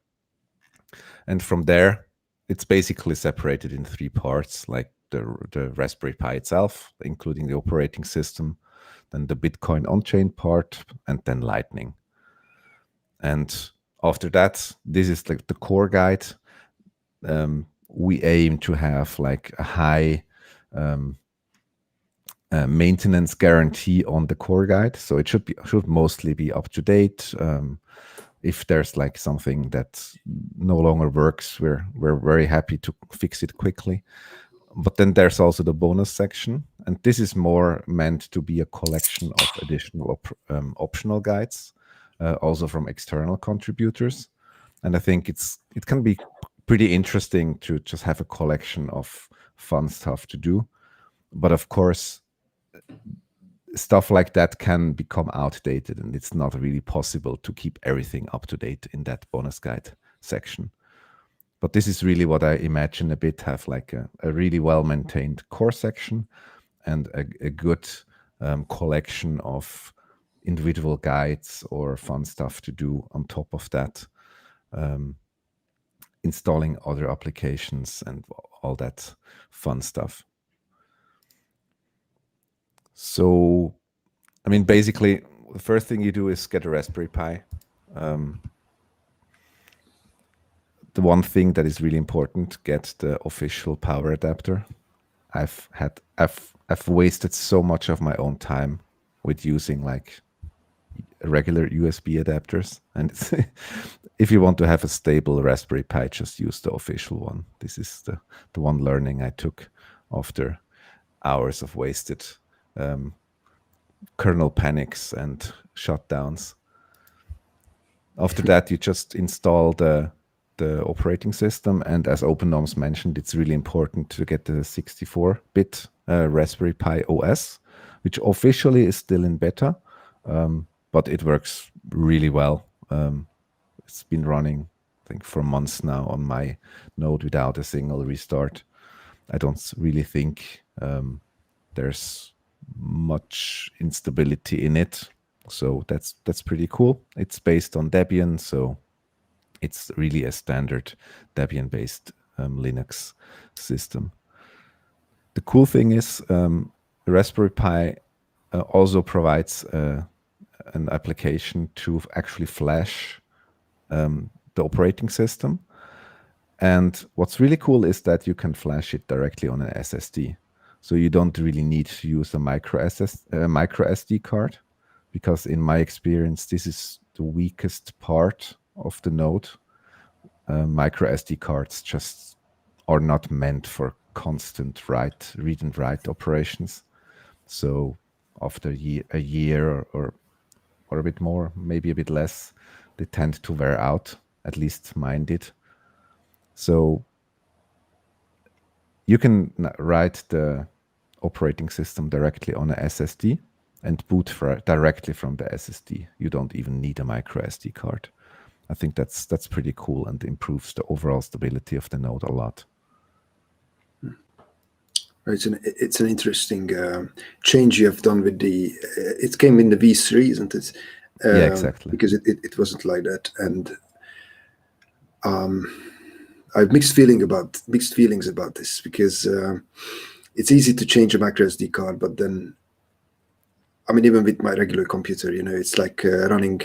And from there, it's basically separated in 3 parts, like the Raspberry Pi itself, including the operating system, then the Bitcoin on-chain part, and then Lightning. And after that, this is like the core guide. We aim to have like a high maintenance guarantee on the core guide, so it should mostly be up to date. If there's like something that no longer works, we're very happy to fix it quickly. But then there's also the bonus section, and this is more meant to be a collection of additional optional guides, also from external contributors. And I think it can be pretty interesting to just have a collection of fun stuff to do. But of course, stuff like that can become outdated, and it's not really possible to keep everything up to date in that bonus guide section. But this is really what I imagine a bit, have like a really well-maintained core section and a good collection of individual guides or fun stuff to do on top of that, installing other applications and all that fun stuff. So, I mean, basically, the first thing you do is get a Raspberry Pi. The one thing that is really important, get the official power adapter. I've wasted so much of my own time with using like regular USB adapters, and if you want to have a stable Raspberry Pi, just use the official one. This is the one learning I took after hours of wasted kernel panics and shutdowns. After that, you just install the operating system, and as OpenOMS mentioned, it's really important to get the 64-bit Raspberry Pi OS, which officially is still in beta, but it works really well. It's been running, I think, for months now on my node without a single restart. I don't really think there's much instability in it, so that's pretty cool. It's based on Debian, so it's really a standard Debian-based Linux system. The cool thing is Raspberry Pi also provides an application to actually flash the operating system. And what's really cool is that you can flash it directly on an SSD. So you don't really need to use a micro SD card, because in my experience, this is the weakest part of the node. micro SD cards just are not meant for constant read and write operations. So after a year or a bit more, maybe a bit less, they tend to wear out. At least mine did. So you can write the operating system directly on a SSD and boot directly from the SSD. You don't even need a micro SD card. I think that's pretty cool and improves the overall stability of the node a lot. It's an interesting change you have done with the. It came in the V3, isn't it? Yeah, exactly. Because it wasn't like that, and I have mixed feelings about this, because it's easy to change a micro SD card, but then, I mean, even with my regular computer, it's like running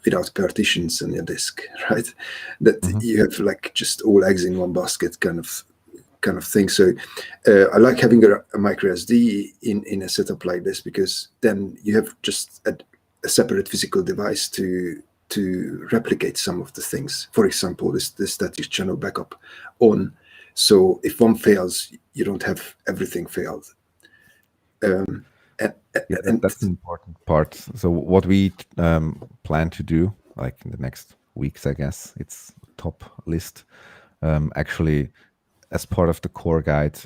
without partitions on your disk, right? That you have like just all eggs in one basket kind of thing. So I like having a micro SD in a setup like this, because then you have just a separate physical device to replicate some of the things. For example, this static channel backup on. So if one fails, you don't have everything failed. That's an important part. So what we plan to do, like in the next weeks, I guess, it's top list. Actually, as part of the core guide,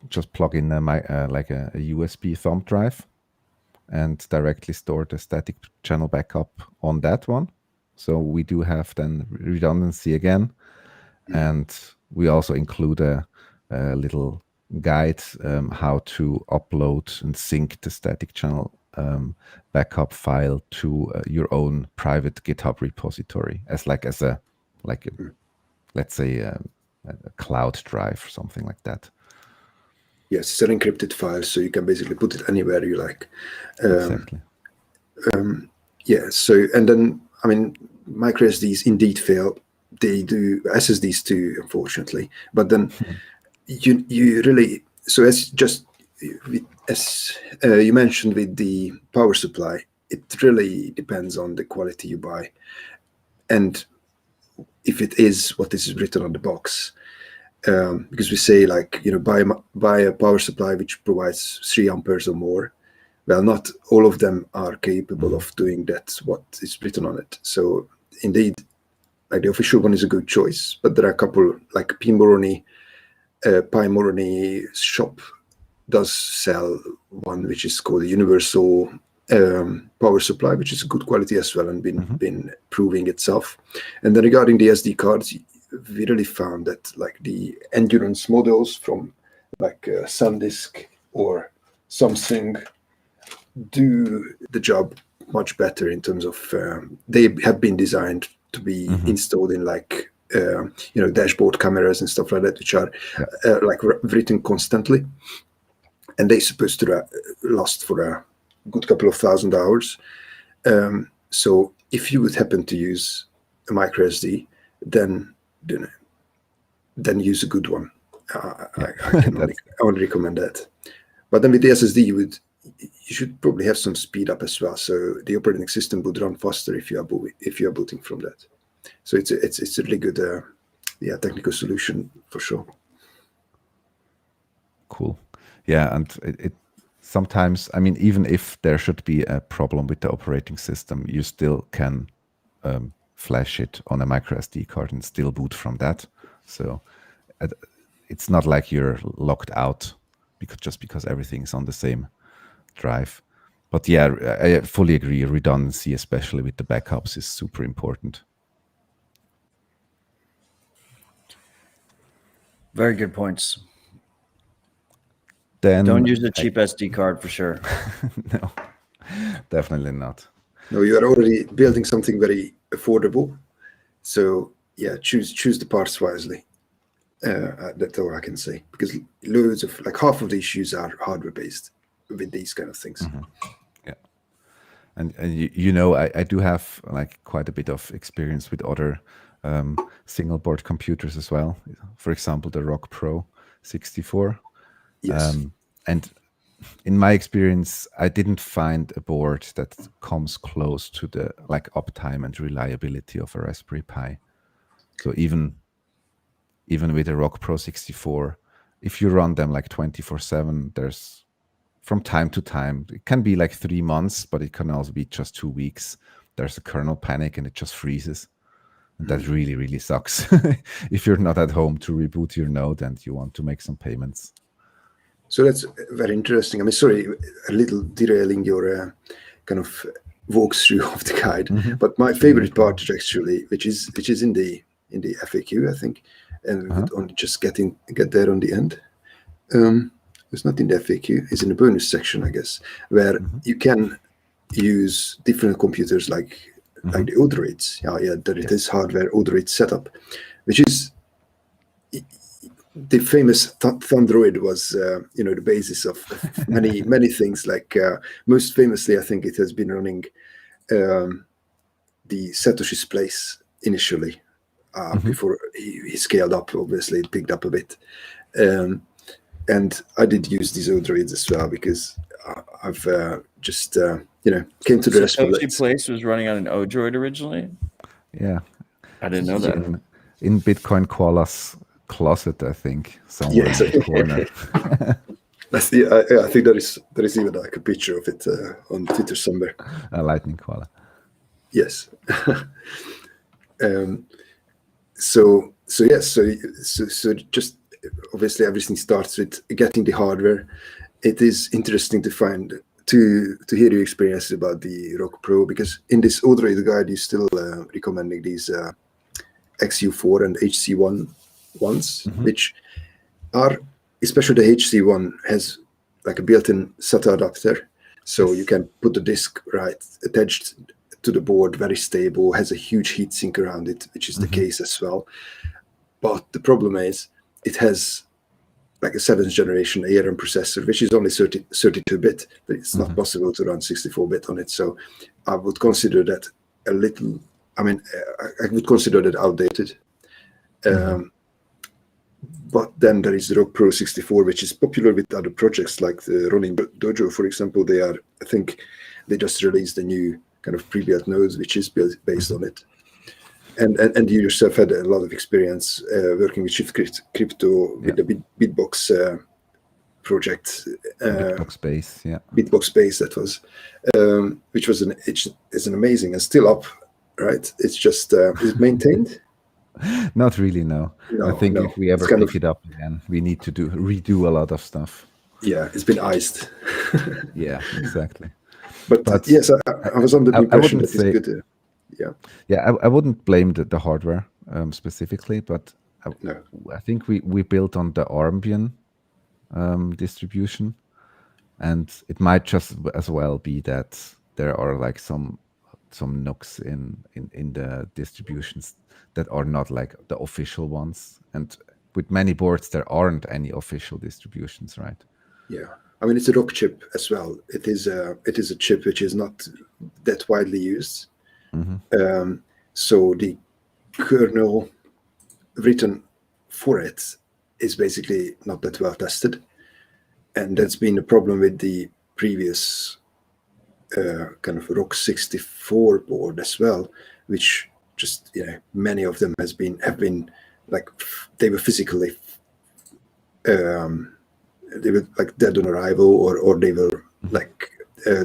just plug in like a USB thumb drive and directly store the static channel backup on that one. So we do have then redundancy again. And we also include a little guide how to upload and sync the static channel backup file to your own private GitHub repository as a let's say a cloud drive or something like that. Yes, it's an encrypted file, so you can basically put it anywhere you like. Exactly. Yeah. So, and then, I mean, micro SDs indeed fail. They do, SSDs too, unfortunately. But then you really, so as you mentioned with the power supply, it really depends on the quality you buy, and if it is what is written on the box. Because we say, like, buy a power supply which provides 3 amperes or more. Well, not all of them are capable of doing that, what is written on it. So indeed, like, the official one is a good choice, but there are a couple, like Pi Moroni shop does sell one which is called a universal power supply, which is good quality as well, and been proving itself. And then regarding the SD cards, we really found that, like, the endurance models from like SanDisk or Samsung do the job much better in terms of they have been designed to be installed in, like, dashboard cameras and stuff like that, which are like written constantly, and they're supposed to last for a good couple of thousand hours. So if you would happen to use a micro SD, then use a good one. I can only recommend that. But then with the SSD, you should probably have some speed up as well. So the operating system would run faster if you are booting from that. So it's a really good technical solution for sure. Cool. Yeah, and it sometimes, I mean, even if there should be a problem with the operating system, you still can flash it on a micro SD card and still boot from that. So it's not like you're locked out because everything is on the same drive. But yeah, I fully agree. Redundancy, especially with the backups, is super important. Very good points. Then don't use a cheap SD card for sure. No, definitely not. No, you are already building something very affordable. So yeah, choose the parts wisely. That's all I can say, because loads of, like, half of the issues are hardware based with these kind of things. Yeah, and I do have, like, quite a bit of experience with other single board computers as well. For example, the Rock Pro 64. Yes. And in my experience, I didn't find a board that comes close to the, like, uptime and reliability of a Raspberry Pi. So even even with a Rock Pro 64, if you run them like 24/7, there's from time to time, it can be like 3 months, but it can also be just 2 weeks. There's a kernel panic and it just freezes. And that really, really sucks if you're not at home to reboot your node and you want to make some payments. So that's very interesting. I mean, sorry, a little derailing your kind of walkthrough of the guide, but my favorite part is actually, which is in the FAQ, I think, and on just get there on the end. It's not in the FAQ; it's in the bonus section, I guess, where you can use different computers like the Odroids. There it is, hardware Odroid setup, which is the famous Thundroid was, the basis of many things. Like most famously, I think it has been running the Satoshi's Place initially before he scaled up. Obviously, it picked up a bit, and I did use these Odroids as well because I've just came to the Satoshi Place was running on an Odroid originally. Yeah, I didn't know that. In Bitcoin Koala's closet, I think, somewhere in the corner. I think there is even like a picture of it on Twitter somewhere. A Lightning Koala. Yes. So just obviously everything starts with getting the hardware. It is interesting to hear your experiences about the Rock Pro, because in this Odroid guide you're still recommending these XU4 and HC1 ones, which are, especially the HC1 has like a built-in SATA adapter, so you can put the disk right attached to the board, very stable, has a huge heatsink around it, which is the case as well. But the problem is it has like a 7th generation ARM processor, which is only 32-bit, but it's not possible to run 64-bit on it. So I would consider that a little, I would consider that outdated. But then there is the Rock Pro 64, which is popular with other projects like the Ronin Dojo, for example. I think they just released a new kind of pre-built nodes, which is built based on it. And you yourself had a lot of experience working with Shift Crypto with the Bitbox project. Bitbox Base, Bitbox Base, that was, which was it's an amazing and still up, right? It's just, is it maintained? Not really, no. I think if we ever pick it up again, we need to redo a lot of stuff. Yeah, it's been iced. Yeah, exactly. But yes, I was under the impression that it's good. I wouldn't blame the hardware specifically, but I think we built on the Armbian distribution, and it might just as well be that there are like some nooks in the distributions that are not like the official ones, and with many boards there aren't any official distributions, right? Yeah, I mean, it's a Rock chip as well. It is a chip which is not that widely used. So the kernel written for it is basically not that well tested, and that's been a problem with the previous kind of Rock 64 board as well, which just many of them have been like they were physically they were like dead on arrival, or they were like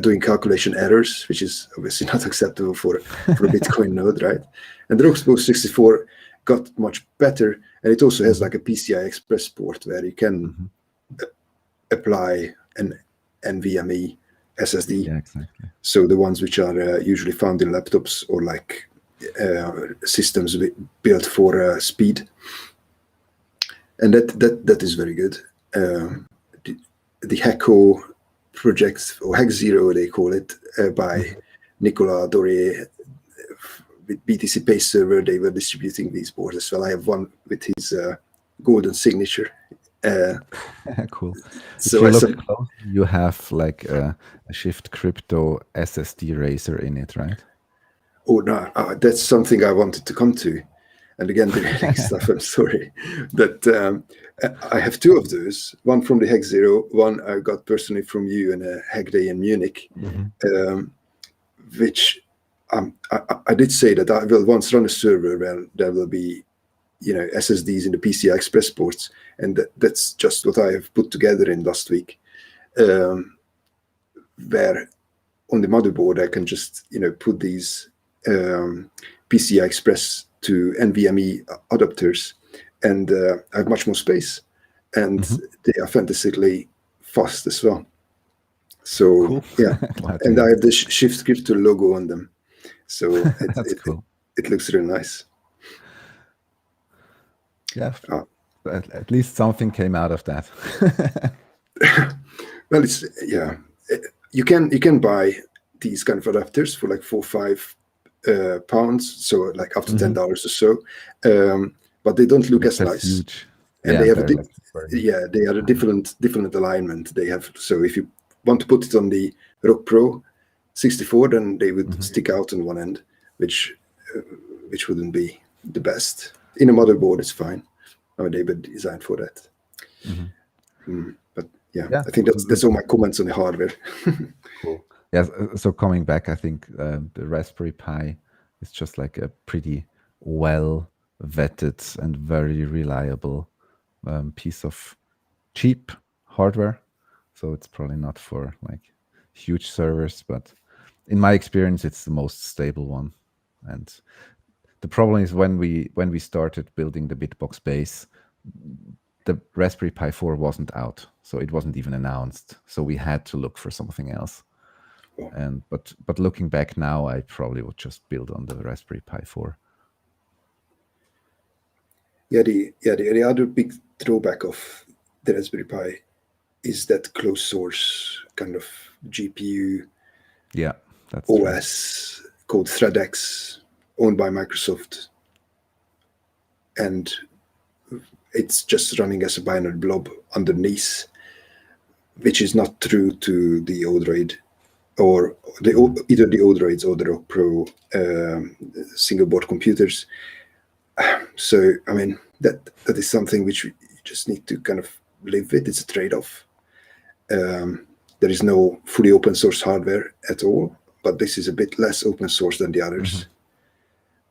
doing calculation errors, which is obviously not acceptable for a Bitcoin node, right? And the Rock Pro 64 got much better, and it also has like a PCI Express port where you can apply an NVMe SSD. Yeah, exactly. So the ones which are usually found in laptops or like systems built for speed, and that is very good. The Hacko project, or Hack Zero they call it, by Nicolas Dorier with BTC Pay server, they were distributing these boards as well. I have one with his golden signature. Cool. So if you look close, you have like a Shift Crypto SSD Racer in it, right? Oh no, that's something I wanted to come to. And again, the stuff, I'm sorry. That I have two of those, one from the Hack Zero, one I got personally from you in a Hack Day in Munich, which I did say that I will once run a server where there will be SSDs in the PCI Express ports, and that's just what I have put together in last week, where on the motherboard I can just put these PCI Express to NVMe adapters, and I have much more space, and they are fantastically fast as well. So Cool. yeah, Glad to and hear. I have the Shift Crypto logo on them, so That's cool. it looks really nice. Yeah, at least something came out of that. Well, you can buy these kind of adapters for like £4-5, so like up to $10 or so, but they don't look as That's nice. huge. And Yeah, they have they are a different alignment. They have, so if you want to put it on the Rock Pro 64, then they would stick out on one end, which wouldn't be the best. In a motherboard, it's fine. I mean, they were designed for that. But yeah, I think that's all my comments on the hardware. Cool. Yeah. So coming back, I think the Raspberry Pi is just like a pretty well vetted and very reliable piece of cheap hardware. So it's probably not for like huge servers, but in my experience, it's the most stable one. And the problem is when we started building the Bitbox base, the Raspberry Pi 4 wasn't out, so it wasn't even announced. So we had to look for something else. And but looking back now, I probably would just build on the Raspberry Pi 4. Yeah, the other big drawback of the Raspberry Pi is that closed source kind of GPU That's OS called ThreadX, owned by Microsoft, and it's just running as a binary blob underneath, which is not true to the Odroid or either the Odroids or the Rock Pro single board computers. So I mean that is something which you just need to kind of live with. It's a trade-off. There is no fully open source hardware at all, but this is a bit less open source than the others.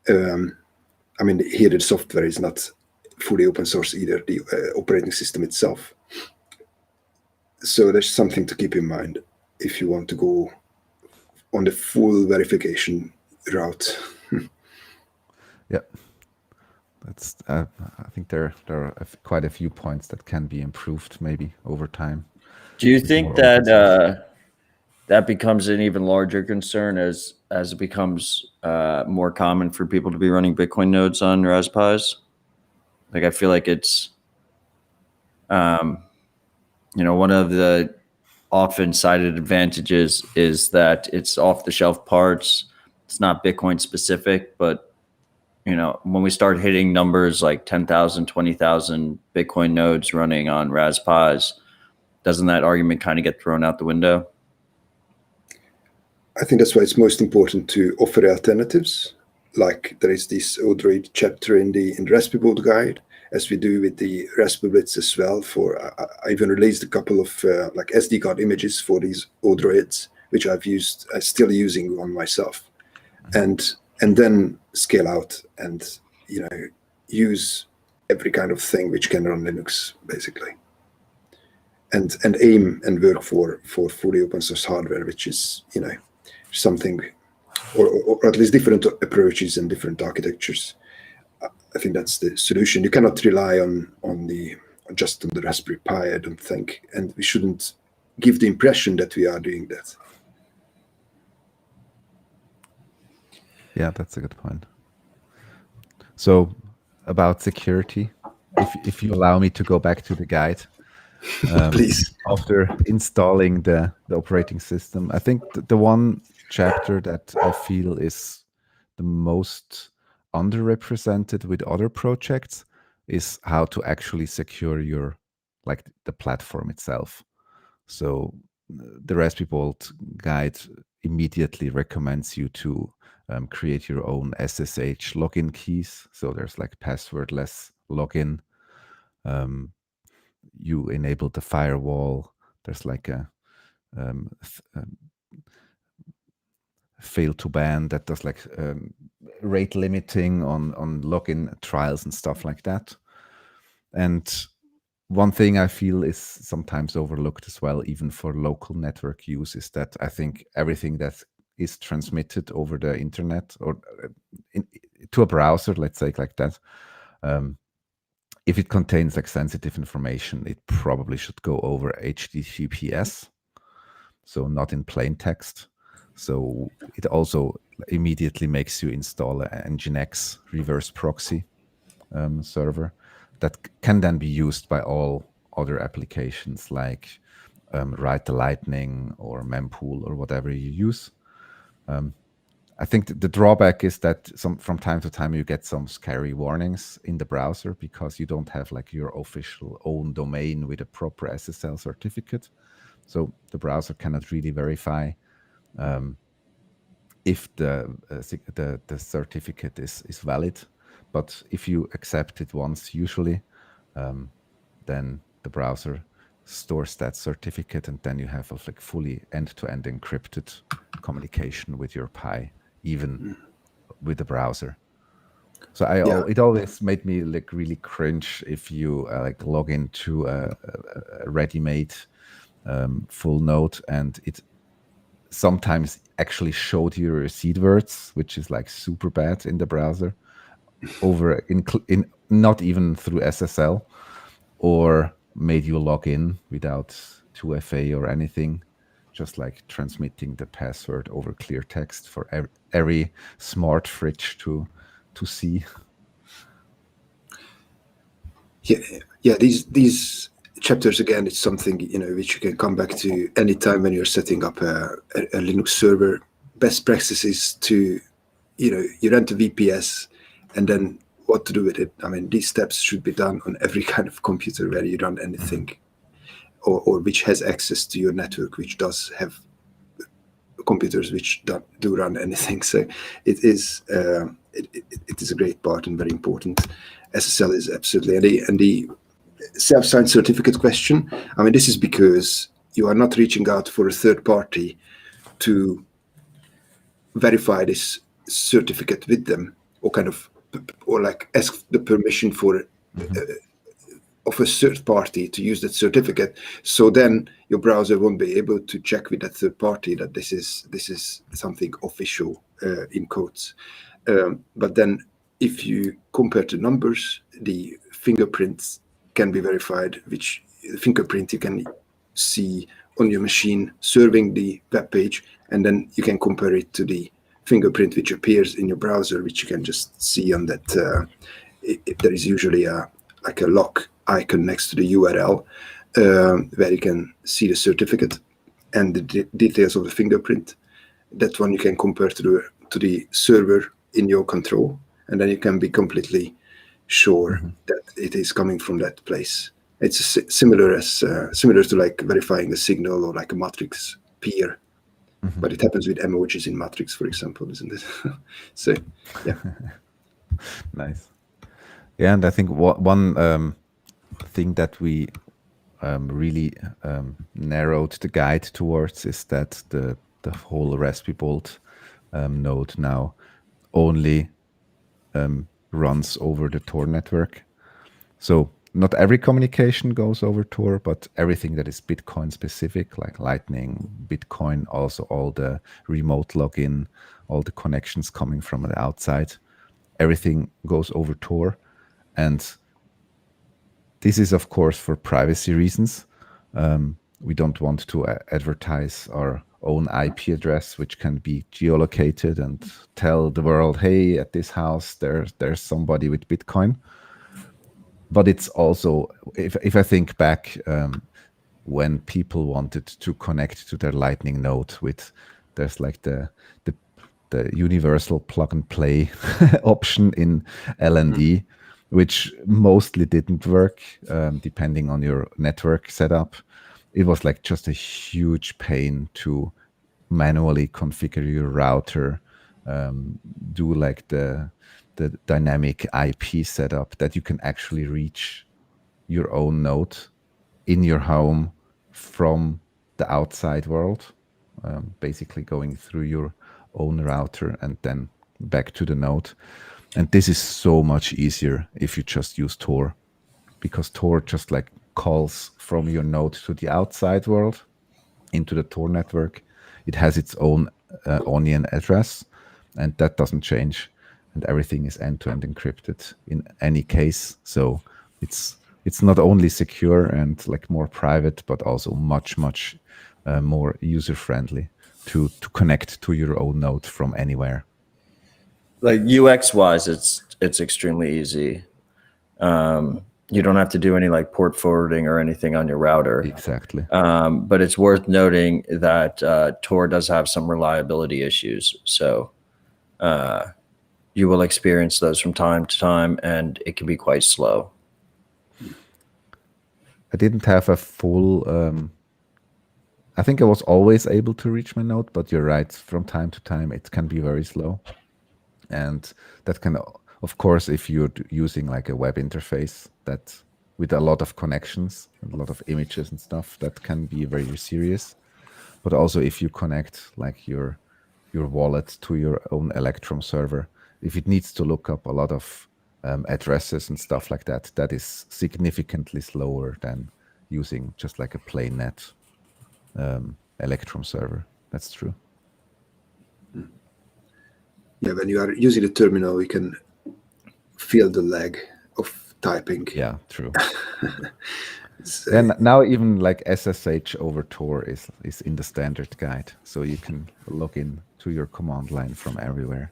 I mean, here the software is not fully open source either, the operating system itself. So there's something to keep in mind if you want to go on the full verification route. Yeah. That's. I think there are quite a few points that can be improved maybe over time. Do you think that that becomes an even larger concern as it becomes more common for people to be running Bitcoin nodes on Raspberries? Like, I feel like it's, one of the often cited advantages is that it's off-the-shelf parts. It's not Bitcoin specific, but when we start hitting numbers like 10,000, 20,000 Bitcoin nodes running on Raspberries, doesn't that argument kind of get thrown out the window? I think that's why it's most important to offer alternatives. Like there is this Odroid chapter in the Raspberry Board guide, as we do with the Raspberry Blitz as well. I even released a couple of like SD card images for these Odroids, which I'm still using on myself, and then scale out and use every kind of thing which can run Linux basically, and aim and work for fully open source hardware, which is something, or at least different approaches and different architectures. I think that's the solution. You cannot rely on just on the Raspberry Pi, I don't think, and we shouldn't give the impression that we are doing that. Yeah, that's a good point. So about security, if you allow me to go back to the guide, Please. After installing the operating system, I think the one chapter that I feel is the most underrepresented with other projects is how to actually secure your, like, the platform itself. So the Raspberry Bolt guide immediately recommends you to create your own SSH login keys. So there's like passwordless login. You enable the firewall. There's like a fail to ban, that does like rate limiting on login trials and stuff like that. And one thing I feel is sometimes overlooked as well, even for local network use, is that I think everything that is transmitted over the internet or to a browser, let's say like that, if it contains like sensitive information, it probably should go over HTTPS, so not in plain text. So it also immediately makes you install an Nginx reverse proxy server that can then be used by all other applications like Write the Lightning or Mempool or whatever you use. I think the drawback is that from time to time you get some scary warnings in the browser because you don't have like your official own domain with a proper SSL certificate. So the browser cannot really verify if the certificate is valid. But if you accept it once, usually, then the browser stores that certificate, and then you have a like fully end-to-end encrypted communication with your Pi, even with the browser. So it always made me like really cringe if you like log into a ready-made full node, and it sometimes actually showed you your seed words, which is like super bad in the browser, over in not even through SSL, or made you log in without 2FA or anything, just like transmitting the password over clear text for every smart fridge to see. Yeah. These chapters, again, it's something which you can come back to anytime when you're setting up a Linux server. Best practices to you rent a VPS, and then what to do with it. I mean, these steps should be done on every kind of computer where you run anything, or which has access to your network, which does have computers which do run anything. So it is a great part and very important. SSL is absolutely, and the self-signed certificate question. I mean, this is because you are not reaching out for a third party to verify this certificate with them, or like ask the permission for of a third party to use that certificate. So then your browser won't be able to check with that third party that this is something official in quotes. But then if you compare the numbers, the fingerprints can be verified, which fingerprint you can see on your machine serving the web page, and then you can compare it to the fingerprint which appears in your browser, which you can just see on that. There is usually a lock icon next to the URL where you can see the certificate and the details of the fingerprint. That one you can compare to the server in your control, and then you can be completely sure that it is coming from that place. It's similar to like verifying a signal or like a matrix peer. But it happens with emojis in Matrix, for example, isn't it? So, yeah. Nice. Yeah, and I think one thing that we really narrowed the guide towards is that the whole Raspberry Bolt node now only runs over the Tor network. So not every communication goes over Tor, but everything that is Bitcoin specific, like Lightning, Bitcoin, also all the remote login, all the connections coming from the outside, everything goes over Tor. And this is, of course, for privacy reasons. We don't want to advertise our own IP address, which can be geolocated and tell the world, hey, at this house, there's somebody with Bitcoin. But it's also, if I think back, when people wanted to connect to their Lightning node there's like the universal plug and play option in LND, which mostly didn't work, depending on your network setup. It was like just a huge pain to manually configure your router, do like the dynamic IP setup that you can actually reach your own node in your home from the outside world, basically going through your own router and then back to the node. And this is so much easier if you just use Tor, because Tor just like calls from your node to the outside world into the Tor network. It has its own onion address, and that doesn't change. And everything is end-to-end encrypted in any case. So it's not only secure and like more private, but also much more user-friendly to connect to your own node from anywhere. Like UX wise, it's extremely easy. You don't have to do any like port forwarding or anything on your router. Exactly. But it's worth noting that Tor does have some reliability issues. So you will experience those from time to time, and it can be quite slow. I didn't have a full, I think I was always able to reach my node, but you're right, from time to time it can be very slow. And that can, of course, if you're using like a web interface that with a lot of connections, a lot of images and stuff, that can be very serious. But also if you connect like your wallet to your own Electrum server, if it needs to look up a lot of addresses and stuff like that, that is significantly slower than using just like a plain net Electrum server. That's true. Yeah, when you are using the terminal, you can feel the lag of typing. Yeah, true. And now even like SSH over Tor is in the standard guide, so you can log in to your command line from everywhere.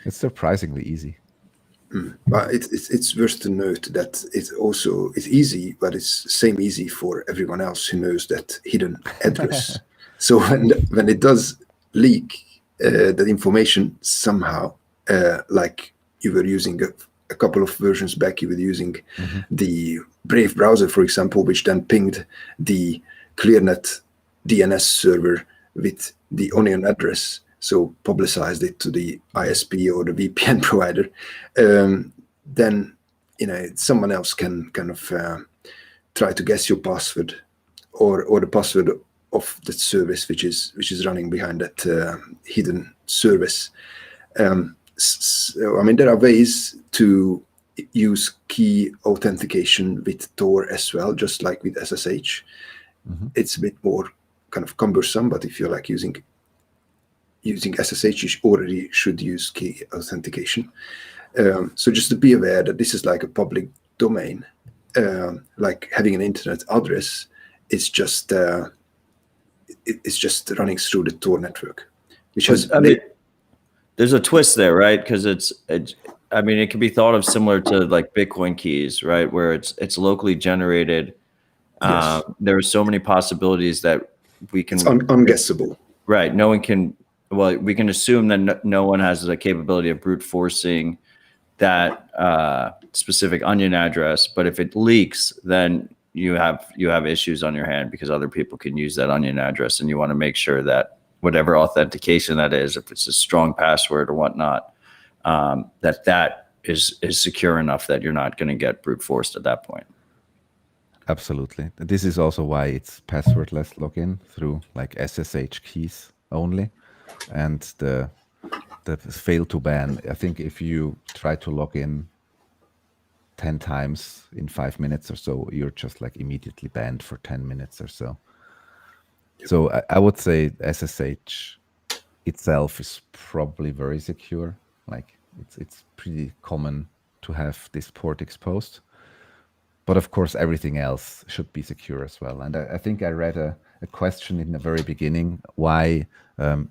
It's surprisingly easy. But it's worth to note that it's easy, but it's same easy for everyone else who knows that hidden address. So when it does leak that information somehow, like you were using a couple of versions back, you were using the Brave browser, for example, which then pinged the ClearNet DNS server with the onion address. So publicized it to the ISP or the VPN provider, then someone else can kind of try to guess your password or the password of that service which is running behind that hidden service. So, I mean, there are ways to use key authentication with Tor as well, just like with SSH. It's a bit more kind of cumbersome, but if you're like using SSH, you already should use key authentication. So just to be aware that this is like a public domain, like having an internet address. It's just running through the Tor network, which has. There's a twist there, right? Because it can be thought of similar to like Bitcoin keys, right? Where it's locally generated. Yes. There are so many possibilities that we can. It's unguessable. Right. No one can. Well, we can assume that no one has the capability of brute forcing that specific onion address. But if it leaks, then you have issues on your hand because other people can use that onion address, and you want to make sure that whatever authentication that is, if it's a strong password or whatnot, that is secure enough that you're not going to get brute forced at that point. Absolutely. This is also why it's passwordless login through like SSH keys only. And the fail to ban, I think if you try to log in 10 times in 5 minutes or so, you're just like immediately banned for 10 minutes or so. So I would say SSH itself is probably very secure. Like it's pretty common to have this port exposed. But of course, everything else should be secure as well. And I think I read a question in the very beginning why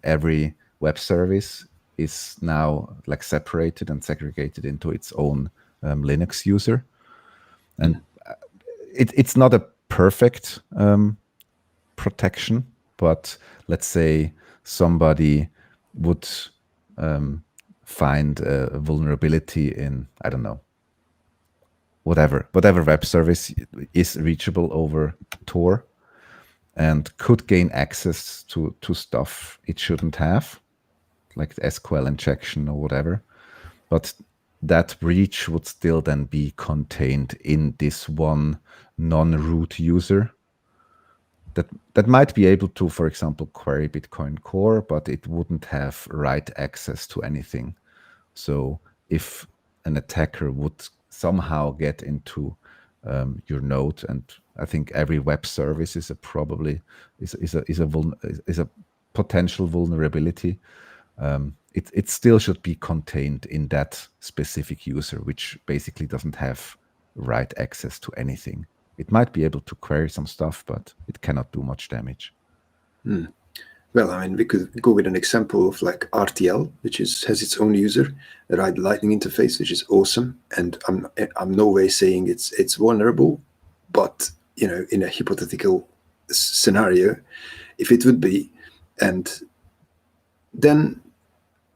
every web service is now like separated and segregated into its own Linux user. And it's not a perfect protection, but let's say somebody would find a vulnerability in, I don't know, whatever web service is reachable over Tor and could gain access to stuff it shouldn't have, like SQL injection or whatever. But that breach would still then be contained in this one non-root user. that might be able to, for example, query Bitcoin Core, but it wouldn't have write access to anything. So if an attacker would somehow get into your node, and I think every web service is a potential vulnerability. It still should be contained in that specific user, which basically doesn't have write access to anything. It might be able to query some stuff, but it cannot do much damage. Well, I mean, we could go with an example of like RTL, which has its own user, a Write Lightning interface, which is awesome. And I'm no way saying it's vulnerable, but in a hypothetical scenario, if it would be, and then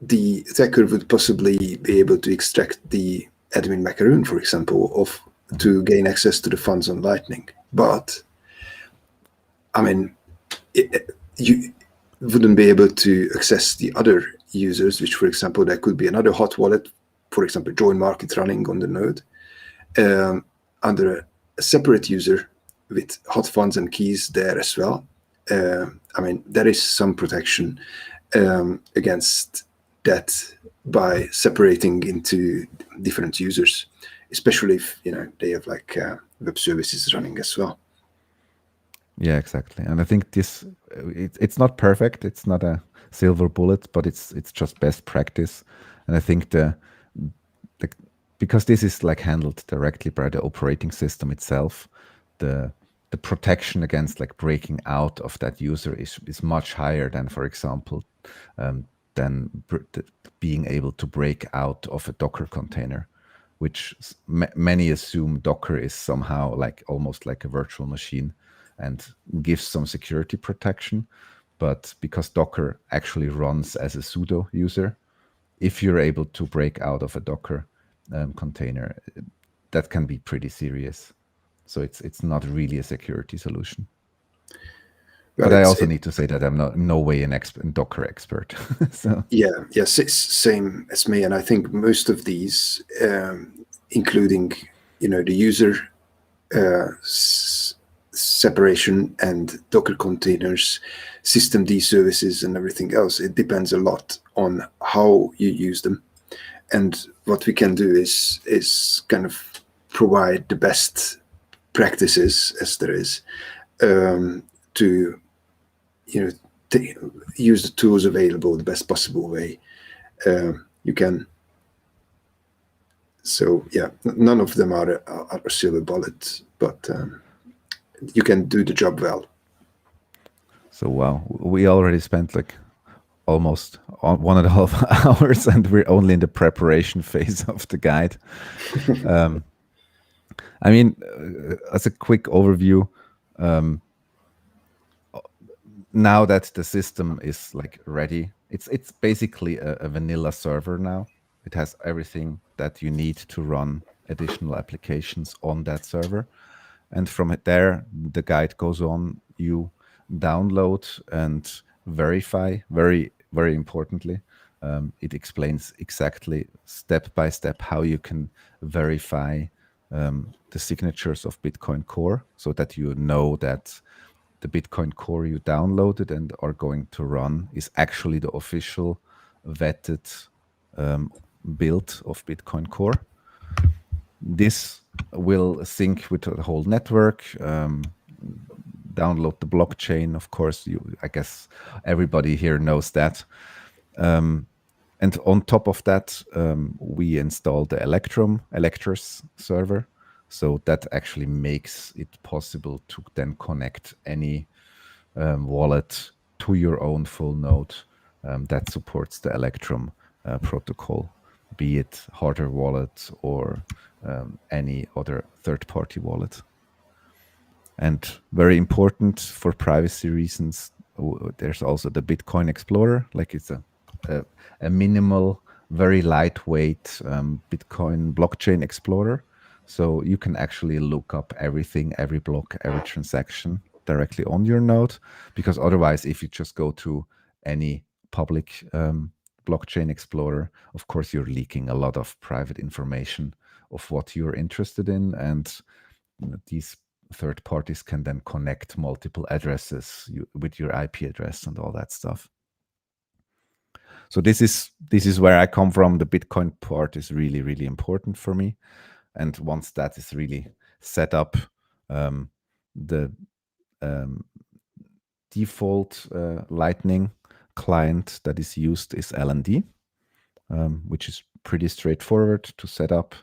the attacker would possibly be able to extract the admin macaroon, for example, to gain access to the funds on Lightning. But I mean, you wouldn't be able to access the other users, which, for example, there could be another hot wallet, for example, join market running on the node, under a separate user with hot funds and keys there as well. I mean, there is some protection against that by separating into different users, especially if they have like web services running as well. Yeah, exactly. And I think it's not perfect. It's not a silver bullet, but it's just best practice. And I think because this is like handled directly by the operating system itself, the protection against like breaking out of that user is much higher than, for example, being able to break out of a Docker container, which many assume Docker is somehow like almost like a virtual machine and gives some security protection. But because Docker actually runs as a sudo user, if you're able to break out of a Docker container, that can be pretty serious. So it's not really a security solution. But I also need to say that I'm not in no way a Docker expert. So yes, it's same as me, and I think most of these, including the user separation and Docker containers, systemd services, and everything else, it depends a lot on how you use them. And what we can do is kind of provide the best practices as there is to use the tools available the best possible way you can. So yeah, none of them are a silver bullet, but you can do the job well. So wow, we already spent like almost 1.5 hours, and we're only in the preparation phase of the guide. I mean, as a quick overview, now that the system is like ready, it's basically a vanilla server now. It has everything that you need to run additional applications on that server. And from there, the guide goes on. You download and verify, very, very importantly. It explains exactly step by step how you can verify the signatures of Bitcoin Core, so that you know that the Bitcoin Core you downloaded and are going to run is actually the official vetted build of Bitcoin Core. This will sync with the whole network, download the blockchain. Of course, I guess everybody here knows that. And on top of that, we installed the Electors server. So that actually makes it possible to then connect any wallet to your own full node that supports the Electrum protocol, be it hardware wallet or any other third-party wallet. And very important for privacy reasons, there's also the Bitcoin Explorer. Like it's a minimal, very lightweight Bitcoin blockchain explorer. So you can actually look up everything, every block, every transaction directly on your node. Because otherwise, if you just go to any public blockchain explorer, of course, you're leaking a lot of private information of what you're interested in. And these third parties can then connect multiple addresses with your IP address and all that stuff. So this is where I come from. The Bitcoin part is really, really important for me. And once that is really set up, the default Lightning client that is used is LND, which is pretty straightforward to set up.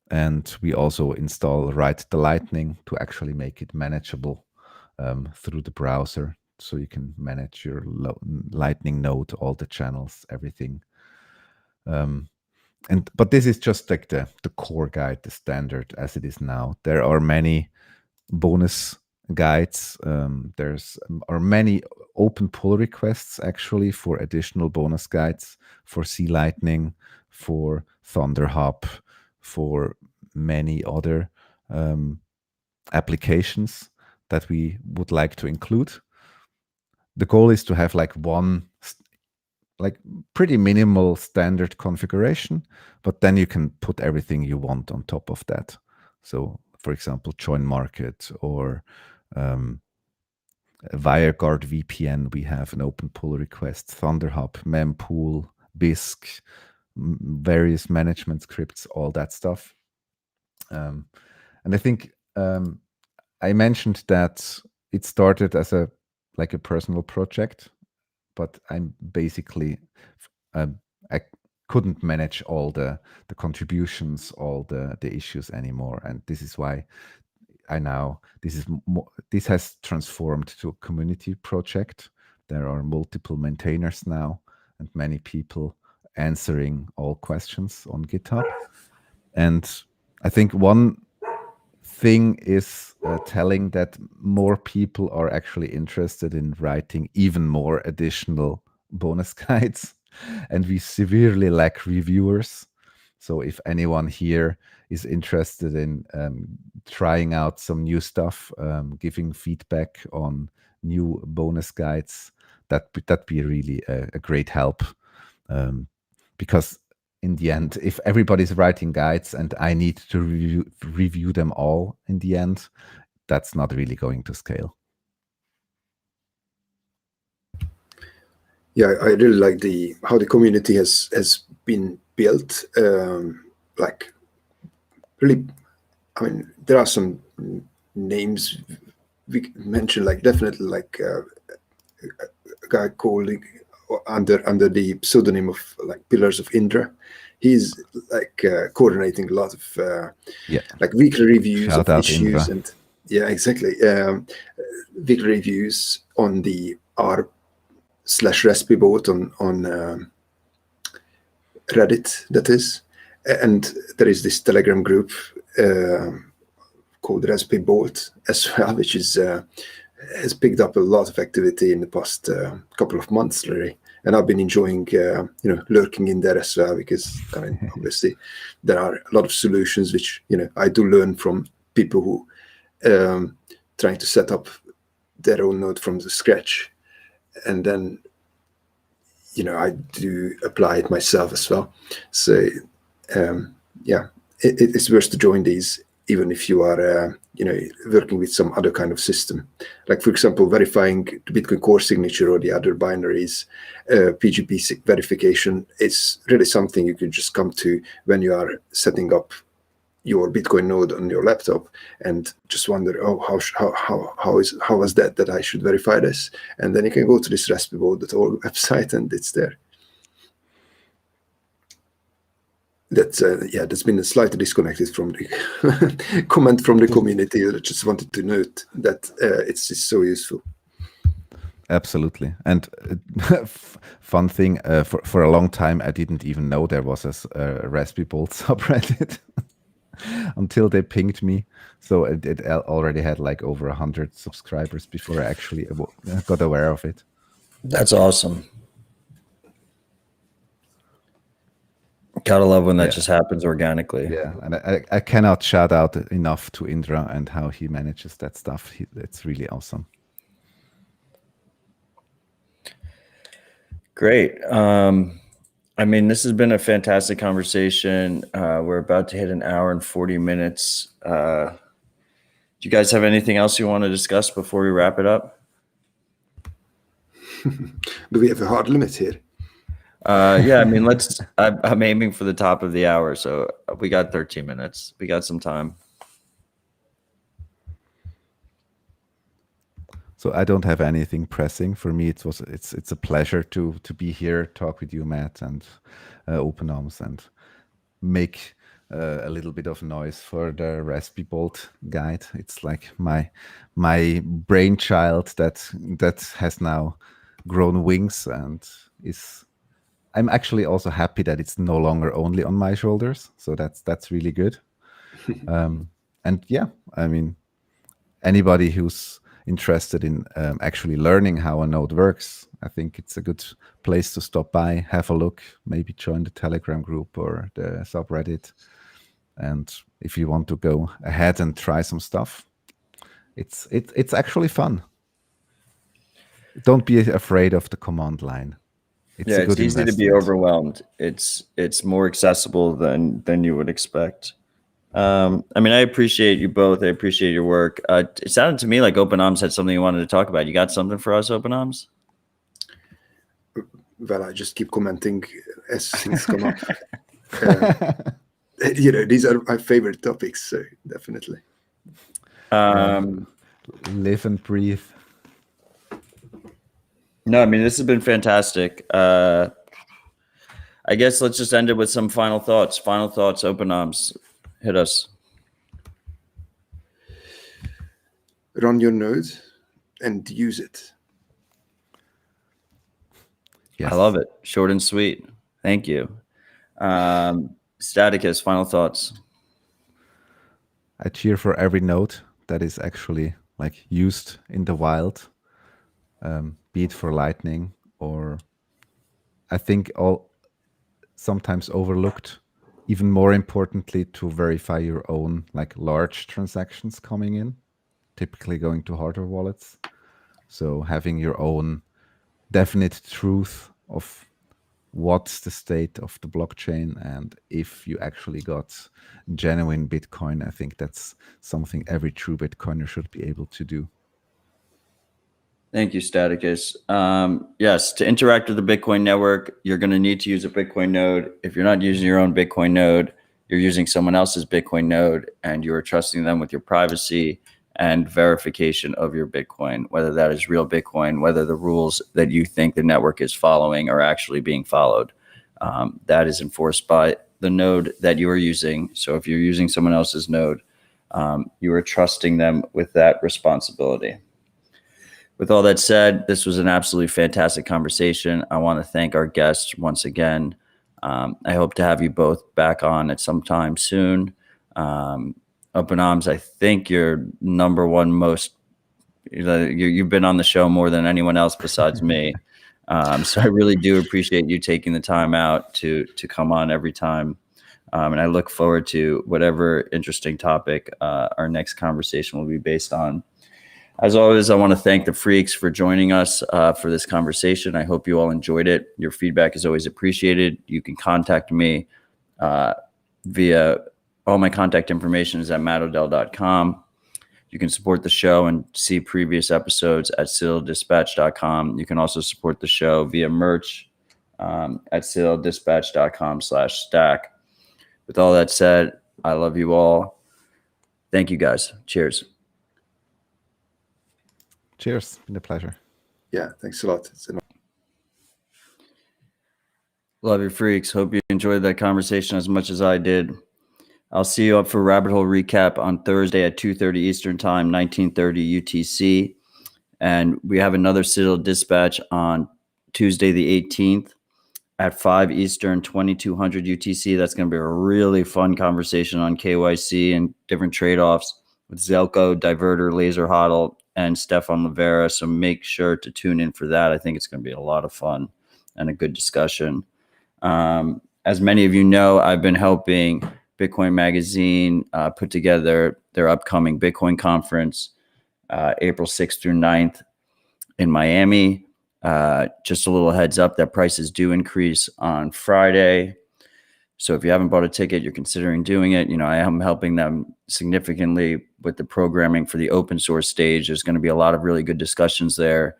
And we also install Write the Lightning to actually make it manageable through the browser. So you can manage your Lightning node, all the channels, everything. But this is just like the core guide, the standard as it is now. There are many bonus guides. Are many open pull requests actually for additional bonus guides for C Lightning, for ThunderHub, for many other applications that we would like to include. The goal is to have like one pretty minimal standard configuration, but then you can put everything you want on top of that. So for example, join market or WireGuard VPN, we have an open pull request, ThunderHub, mempool, BISC, various management scripts, all that stuff. And I think I mentioned that it started as a personal project, but I'm basically I couldn't manage all the contributions, all the issues anymore, and this is why this has transformed to a community project. There are multiple maintainers now, and many people answering all questions on GitHub. And I think one thing is telling that more people are actually interested in writing even more additional bonus guides, and we severely lack reviewers. So if anyone here is interested in trying out some new stuff, giving feedback on new bonus guides, that'd be really a great help, because in the end, if everybody's writing guides and I need to review them all in the end, that's not really going to scale. Yeah, I really like how the community has been built. Really, I mean, there are some names we mentioned, like definitely like a guy called under the pseudonym of like Pillars of Indra. He's like coordinating a lot of like weekly reviews of issues, and yeah, exactly, weekly reviews on the r/Raspberry bot on Reddit, that is. And there is this Telegram group called Raspberry Bolt as well, which is has picked up a lot of activity in the past couple of months, really. And I've been enjoying, lurking in there as well, because I mean, obviously there are a lot of solutions which I do learn from people who trying to set up their own node from the scratch, and then I do apply it myself as well. So it's worth to join these, even if you are working with some other kind of system, like for example verifying the Bitcoin core signature or the other binaries. PGP verification is really something you can just come to when you are setting up your Bitcoin node on your laptop and just wonder, how was that I should verify this, and then you can go to this raspberry.org website and it's there. That's that's been slightly disconnected from the comment from the community. I just wanted to note that it's just so useful. Absolutely. And fun thing, for a long time I didn't even know there was a Raspberry Bolt subreddit until they pinged me. So it already had like over 100 subscribers before I actually got aware of it. That's awesome. Gotta love when that just happens organically. Yeah, and I cannot shout out enough to Indra and how he manages that stuff. It's really awesome. Great. I mean, this has been a fantastic conversation. We're about to hit an hour and 40 minutes. you guys have anything else you want to discuss before we wrap it up? Do we have a hard limit here? Yeah, I mean, I'm aiming for the top of the hour, so we got 13 minutes. We got some time. So I don't have anything pressing. For me, it's a pleasure to be here, talk with you, Matt, and Open Arms, and make a little bit of noise for the Raspberry Bolt guide. It's like my brainchild that has now grown wings and is. I'm actually also happy that it's no longer only on my shoulders. So that's really good. And yeah, I mean, anybody who's interested in actually learning how a node works, I think it's a good place to stop by, have a look, maybe join the Telegram group or the subreddit. And if you want to go ahead and try some stuff, it's actually fun. Don't be afraid of the command line. It's easy to be overwhelmed. It's more accessible than you would expect. I mean, I appreciate you both. I appreciate your work. It sounded to me like Open Arms had something you wanted to talk about. You got something for us, Open Arms? Well, I just keep commenting as things come up. These are my favorite topics, so definitely. Live and breathe. No, I mean, this has been fantastic. I guess let's just end it with some final thoughts. Final thoughts, Open Arms. Hit us. Run your node and use it. Yes. I love it. Short and sweet. Thank you. Staticus, final thoughts. I cheer for every node that is actually like used in the wild, be it for Lightning or I think all sometimes overlooked. Even more importantly, to verify your own like large transactions coming in, typically going to hardware wallets. So having your own definite truth of what's the state of the blockchain and if you actually got genuine Bitcoin, I think that's something every true Bitcoiner should be able to do. Thank you, Staticus. Yes, to interact with the Bitcoin network, you're going to need to use a Bitcoin node. If you're not using your own Bitcoin node, you're using someone else's Bitcoin node, and you are trusting them with your privacy and verification of your Bitcoin, whether that is real Bitcoin, whether the rules that you think the network is following are actually being followed. That is enforced by the node that you are using. So if you're using someone else's node, you are trusting them with that responsibility. With all that said, this was an absolutely fantastic conversation. I want to thank our guests once again. I hope to have you both back on at some time soon. Open Arms, I think you're number one most, you've been on the show more than anyone else besides me. So I really do appreciate you taking the time out to come on every time. And I look forward to whatever interesting topic our next conversation will be based on. As always, I want to thank the freaks for joining us for this conversation. I hope you all enjoyed it. Your feedback is always appreciated. You can contact me via all my contact information is at mattodell.com. You can support the show and see previous episodes at citadeldispatch.com. You can also support the show via merch at citadeldispatch.com/stack. With all that said, I love you all. Thank you, guys. Cheers. Cheers. It's been a pleasure. Yeah, thanks a lot. Love you, freaks. Hope you enjoyed that conversation as much as I did. I'll see you up for Rabbit Hole Recap on Thursday at 2:30 Eastern Time, 19:30 UTC. And we have another Citadel Dispatch on Tuesday the 18th at 5 Eastern, 2200 UTC. That's going to be a really fun conversation on KYC and different trade-offs with Zelko, Diverter, Laser Hodl, and Stefan Livera. So make sure to tune in for that. I think it's going to be a lot of fun and a good discussion. As many of you know, I've been helping Bitcoin Magazine put together their upcoming Bitcoin conference, April 6th through 9th in Miami. Just a little heads up that prices do increase on Friday. So if you haven't bought a ticket, you're considering doing it. You know, I am helping them significantly with the programming for the open source stage. There's going to be a lot of really good discussions there,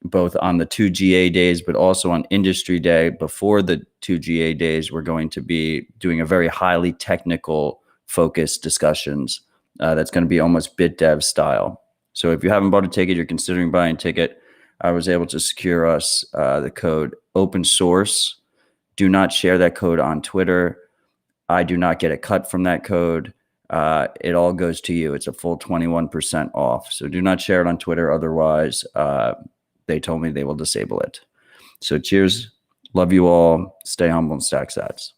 both on the 2GA days, but also on industry day. Before the 2GA days, we're going to be doing a very highly technical focused discussions. That's going to be almost BitDev style. So if you haven't bought a ticket, you're considering buying a ticket, I was able to secure us the code open source. Do not share that code on Twitter. I do not get a cut from that code. It all goes to you. It's a full 21% off. So do not share it on Twitter. Otherwise, they told me they will disable it. So cheers. Love you all. Stay humble and stack sats.